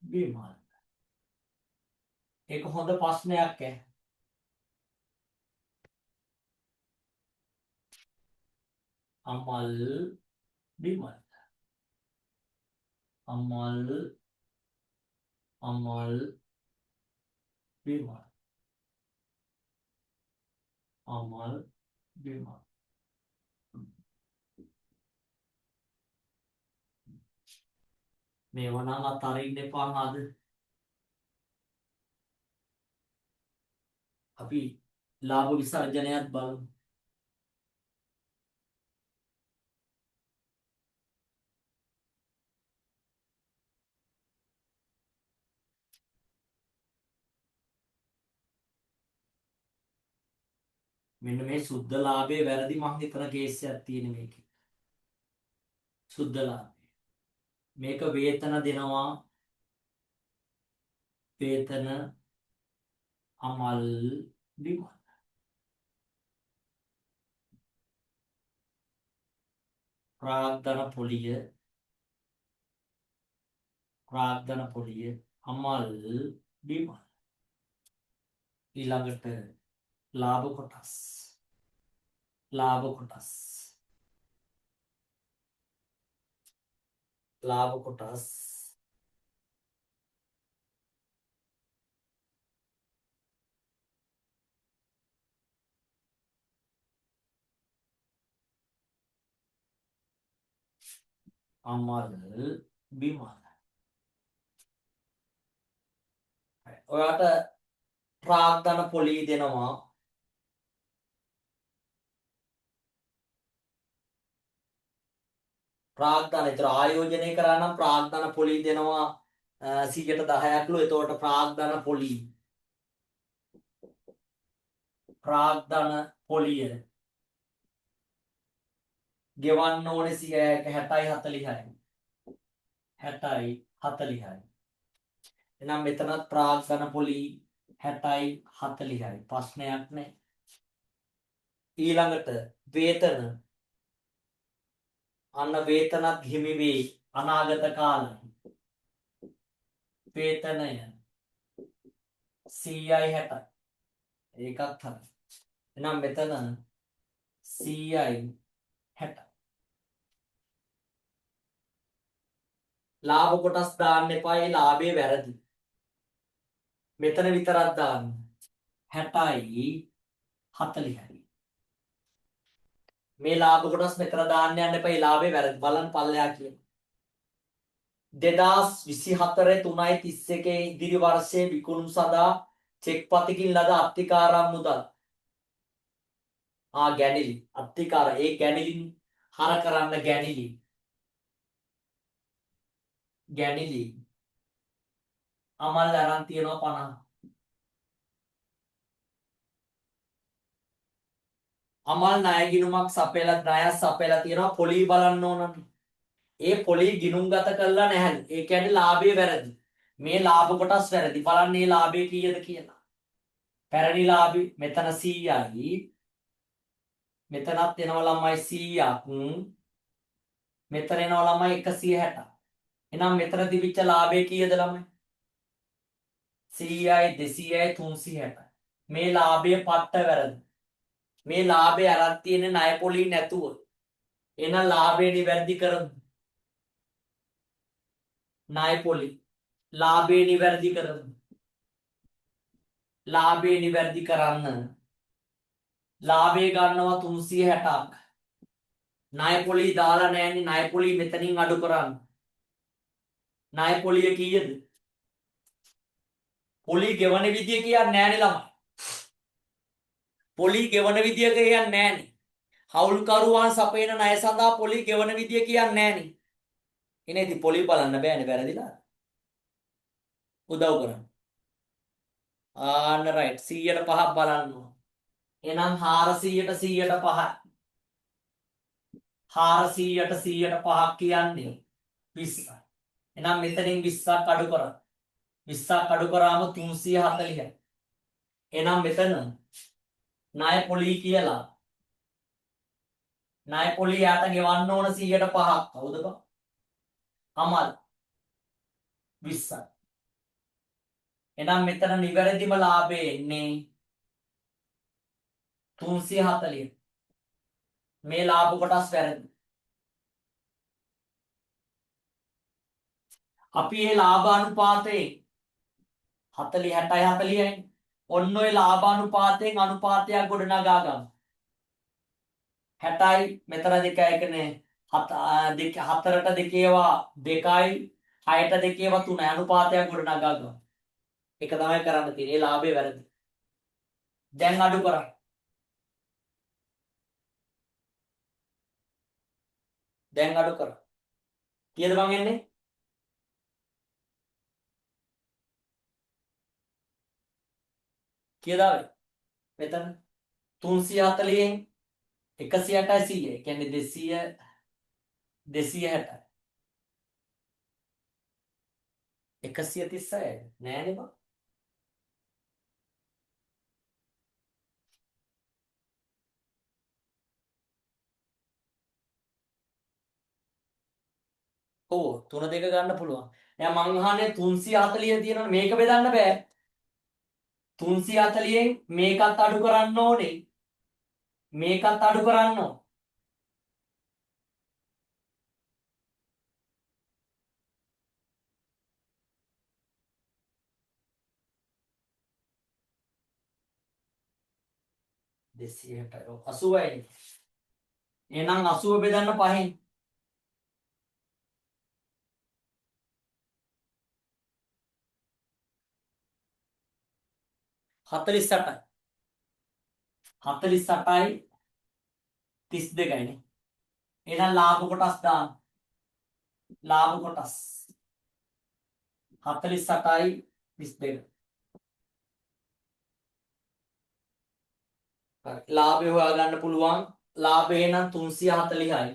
බිමල්. ඒක හොඳ ප්‍රශ්නයක් ඈ. අමල් බිමල්. අමල් බිමල්. අමල් බිමල්. මේවා නම් අතරින් එපා නේද? අපි ලාභ විසර්ජනයත් බලමු. මෙන්න මේ සුද්ධ ලාභයේ වැරදි මං හිතන කේස් එකක් තියෙන මේකේ. සුද්ධ ලාභය. මේක වේතන දෙනවා. වේතන අමල් බිමල්. ප්‍රාග්ධන පොලිය අමල් බිමල්. ඊළඟට ලාභ කොටස්. ලාභ කොටස් අමල් බිමල්. ඔයාට ප්‍රාග්ධන පොලී දෙනවා. ප්‍රාග්ධන විතර ආයෝජනය කරා නම් ප්‍රාග්ධන පොලී දෙනවා 10%ක්ලු. එතකොට ප්‍රාග්ධන පොලිය ගෙවන්න ඕනේ 60යි 40යි. 60යි 40යි. එහෙනම් මෙතනත් ප්‍රාග්ධන පොලී 60යි 40යි. ප්‍රශ්නයක් නැහැ. ඊළඟට වේතන. අන්න වේතනත් හිමි වේ අනාගත කාලේ. වේතනය 100යි 60යි. ඒකත් හරි. එහෙනම් මෙතන 100යි 60යි. ලාභ කොටස් දාන්න එපා. ඒ ලාභේ වැරදි. මෙතන විතරක් දාන්න. 60යි 40යි. මේ ලාභ කොටස් මෙතන දාන්න යන්න එපා. ඒ ලාභේ වැරදි. බලන්න පල්ලෙහා කියන. 2024 3.31 ඉදිරි වර්ෂයේ විකුණුම් සඳහා චෙක් පතකින් ලද අත්තිකාරම් මුදල්. ගැනිලි. අත්තිකාර ඒ ගැනිලි හර කරන්න ගැනිලි. අමල් අරන් තියනවා 50. අමල් ණය ගිණුමක් ණයක් සපයලා තියනවා. පොලී බලන්න ඕනනේ. ඒ පොලී ගිණුම් ගත කරලා නැහැලු. ඒ කියන්නේ ලාභය වැරදි. මේ ලාභ කොටස් වැරදි. බලන්න මේ ලාභය කීයද කියලා. පැරණි ලාභي මෙතන 100යි. මෙතනත් එනවා ළමයි 100ක්. මෙතන එනවා ළමයි 160ක්. එහෙනම් මෙතන තිබිච්ච ලාභය කීයද ළමයි? 100යි 200යි 360යි. මේ ලාභය පට්ට වැරදි. මේ ලාභය අරන් තියෙන්නේ ණය පොලී නැතුව. එහෙනම් ලාභය නිවැරදි කරමු. ණය පොලී ලාභය නිවැරදි කරමු. ලාභේ නිවැරදි කරන්න ලාභේ ගන්නවා 360ක්. ණය පොලී දාලා නැන්නේ ණය පොලී මෙතනින් අඩු කරන්න. ණය පොලිය කීයද? පොලී ගෙවන විදිය කියන්නේ නැහැනේ ළමයි. පොලී ගෙවන විදිය කියන්නේ නැහැනේ. හවුල්කරුවන් සපයන ණය සඳහා පොලී ගෙවන විදිය කියන්නේ නැහැනේ. එනේ ඉතින් පොලී බලන්න බෑනේ වැරදිලා. උදව් කරන්න. ආන්න රයිට් 100ට 5ක් බලන්න ඕන. එහෙනම් 400ට 100ට 5යි. 400ට 100ට 5ක් කියන්නේ 20යි. එහෙනම් මෙතනින් 20ක් අඩු කරා. 20ක් අඩු කරාම 340යි. එහෙනම් මෙතන ණය පොලී කියලා ණය පොලී යාට ගෙවන්න ඕන 100ට 5ක්. හවුද බං? අමල් 20යි. එහෙනම් මෙතන නිවැරදිම ලාභය එන්නේ 340. මේ ලාභ කොටස් වැරදි. අපි මේ ලාභ අනුපාතේ 40 60 40යි. ඔන්න ඔය ලාභ අනුපාතයෙන් අනුපාතයක් ගොඩනගා ගමු. 60යි මෙතන 2යි කියන්නේ 4ට 2 ඒවා 2යි 6ට 2 ඒවා 3යි අනුපාතයක් ගොඩනගා ගමු. ඒක තමයි කරන්න තියෙන්නේ. ඒ ලාභේ වැරදි. දැන් අඩු කරා. දැන් අඩු කරා. කීයද මං එන්නේ? කීයද ආවේ? මෙතන 340න් 160යි 100. ඒ කියන්නේ 200 260යි. 136යි. නෑනේ බං. ඔව් 3 2 ගන්න පුළුවන්. දැන් මං අහන්නේ 340 තියෙනවනේ මේක බෙදන්න බෑ. 340න් මේකත් අඩු කරන්න ඕනේ. මේකත් අඩු කරන්න ඕනේ. දෙසියටයි 80යි. එහෙනම් 80 බෙදන්න 5න් 48යි. 48යි 32යිනේ. එහෙනම් ලාභ කොටස් දාන්න. ලාභ කොටස් 48යි 32. හරි. ලාභය හොයාගන්න පුළුවන්. ලාභය නම් 340යි.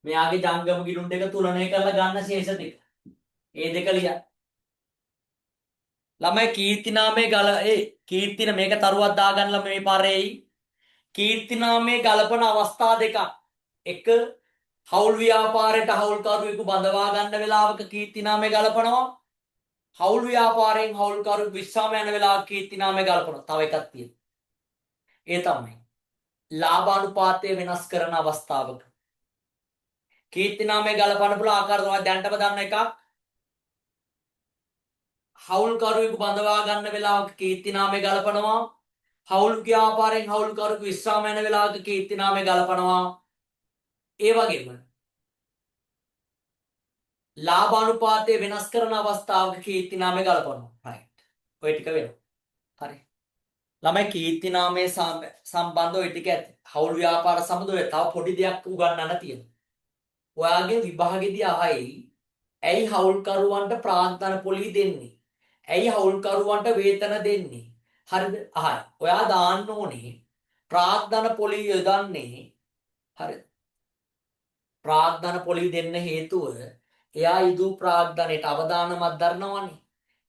මෙයාගේ ජංගම ගිණුම් දෙක තුලනය කරලා ගන්න ශේෂ දෙක. ඒ දෙක ලියන්න. ළමයි කීර්තිනාමයේ කීර්තින මේක තරුවක් දාගන්න මේ පාරේ කීර්තිනාමයේ ගලපන අවස්ථා දෙකක්. එක හවුල් ව්‍යාපාරයට හවුල්කරුවෙකු බඳවා ගන්න වෙලාවක කීර්තිනාමයේ ගලපනවා. හවුල් ව්‍යාපාරයෙන් හවුල්කරුවෙකු විශ්‍රාම යන වෙලාවක කීර්තිනාමයේ ගලපනවා. තව එකක් තියෙනවා. ඒ තමයි ලාභානුපාතය වෙනස් කරන අවස්ථාවක කීර්තිනාමයේ ගලපන්න පුළුවන් ආකාර තමයි දැනටම දන්න එකක්. හවුල්කරුවෙකු බඳවා ගන්න වෙලාවක කීර්තිනාමය ගලපනවා. හවුල් ව්‍යාපාරයෙන් හවුල්කරුවෙකු විශ්‍රාම යන වෙලාවක කීර්තිනාමය ගලපනවා. ඒ වගේම ලාභ අනුපාතය වෙනස් කරන අවස්ථාවක කීර්තිනාමය ගලපනවා. රයිට්. ඔය ටික වෙනවා. හරි. ළමයි කීර්තිනාමය සම්බන්ධව ඔය ටික ඇති. හවුල් ව්‍යාපාර සම්බන්ධව තව පොඩි දෙයක් උගන්වන්න තියෙනවා. ඔයාගේ විභාගෙදී අහයි ඇයි හවුල්කරුවන්ට ප්‍රාග්ධන පොලී දෙන්නේ? ඇයි හවුල්කරුවන්ට වේතන දෙන්නේ? හරිද? අහයි. ඔයා දාන්න ඕනේ ප්‍රාග්ධන පොලී යොදන්නේ හරිද? ප්‍රාග්ධන පොලී දෙන්න හේතුව එයා ඉදූ ප්‍රාග්ධනයට අවදානමක් දරනවනේ.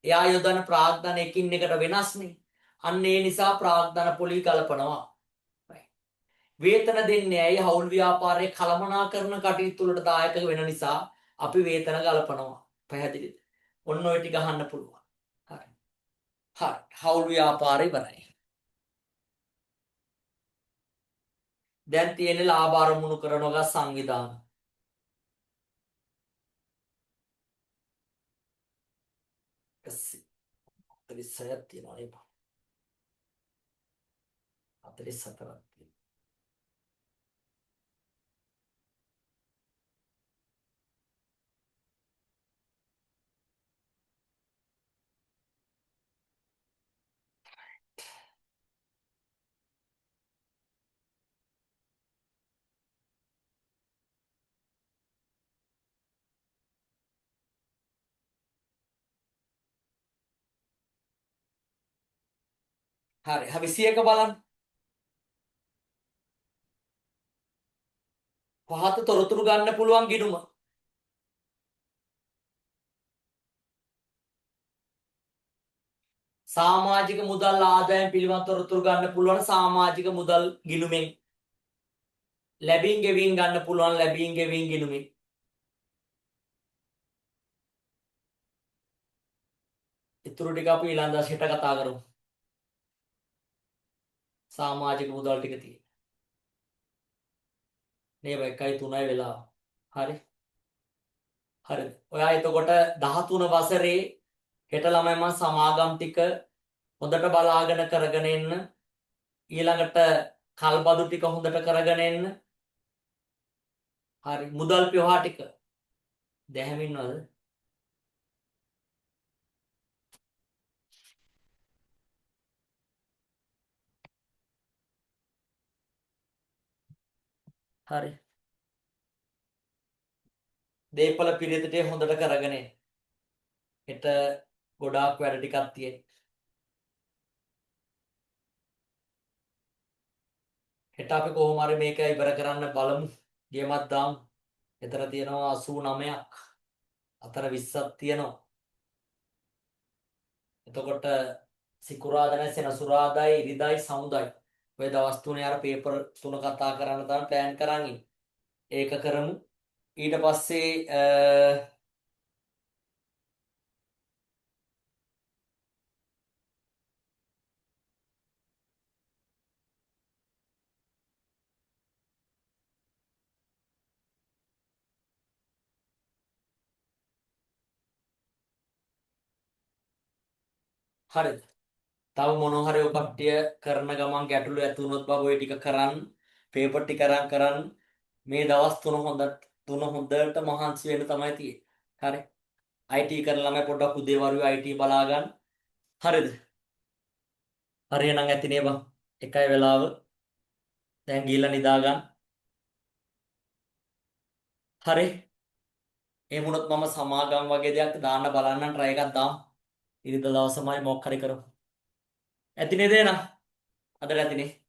එයා යොදන ප්‍රාග්ධන එකින් එකට වෙනස්නේ. අන්න ඒ නිසා ප්‍රාග්ධන පොලී කල්පනවා. වේතන දෙන්නේ ඇයි හවුල් ව්‍යාපාරයේ කළමනාකරන කටයුතු වලට දායක වෙන නිසා අපි වේතන ගලපනවා. පැහැදිලිද? ඔන්න ඔය ටික අහන්න පුළුවන්. හරි. හරි. හවුල් ව්‍යාපාරය ඉවරයි. දැන් තියෙන්නේ ලාභ අරමුණු කරනවා සංවිධාන. 46ක් තියෙනවා නේද? 44ක් තියෙනවා. හරි. 21 බලන්න. පහත තොරතුරු ගන්න පුළුවන් ගිණුම. සමාජික මුදල් ආදායම් පිළිබඳ තොරතුරු ගන්න පුළුවන් සමාජික මුදල් ගිණුමෙන්. ලැබීම් ගෙවීම් ගන්න පුළුවන් ලැබීම් ගෙවීම් ගිණුමෙන්. ඉතුරු ටික අපි ඊළඟ දවසට කතා කරමු. සමාජික මුදල් ටික තියෙන. නේද 1.3 වෙලා. හරි. හරිද? ඔයා එතකොට 13 වසරේ හෙට ළමයි මම සමාගම් ටික හොඳට බලාගෙන කරගෙන එන්න. ඊළඟට කල්බදු ටික හොඳට කරගෙන එන්න. හරි. මුදල් පියවහා ටික දැහැමින්වද? හරි. දීපල පිරිතට හොඳට කරගෙන එන්න. හෙට ගොඩාක් වැඩ ටිකක් තියෙන. හෙට අපි කොහොම හරි මේක ඉවර කරන්න බලමු. ගෙමත් දාමු. එතන තියෙනවා 89ක්. අතර 20ක් තියෙනවා. එතකොට සිකුරාදා නැ සෙනසුරාදායි ඉරිදායි සමුදායි. ඔය දවස් තුනේ අර පේපර් 3 කතා කරන්න තමයි ප්ලෑන් කරන් ඉන්නේ. ඒක කරමු. ඊට පස්සේ හරිද? තව මොනවා හරි ඔය කට්ටිය කරන ගමන් ගැටලු ඇති වුණොත් බබ ඔය ටික කරන් පේපර් ටික කරන් මේ දවස් තුන හොඳට මහන්සි වෙන්න තමයි තියෙන්නේ. හරි. IT කරන ළමයි පොඩ්ඩක් උදේවරුේ IT බලා ගන්න. හරිද? හරියනම් ඇතිනේ බං. එකයි වෙලාව. දැන් ගිහිල්ලා නිදා ගන්න. හරි. එහෙම වුණොත් මම සමාගම් වගේ දෙයක් දාන්න බලන්නම් try එකක් දාමු. ඉරිදා දවසමයි මොකක් හරි කරමු. ඇතිනේ දේනා. අදට ඇතිනේ.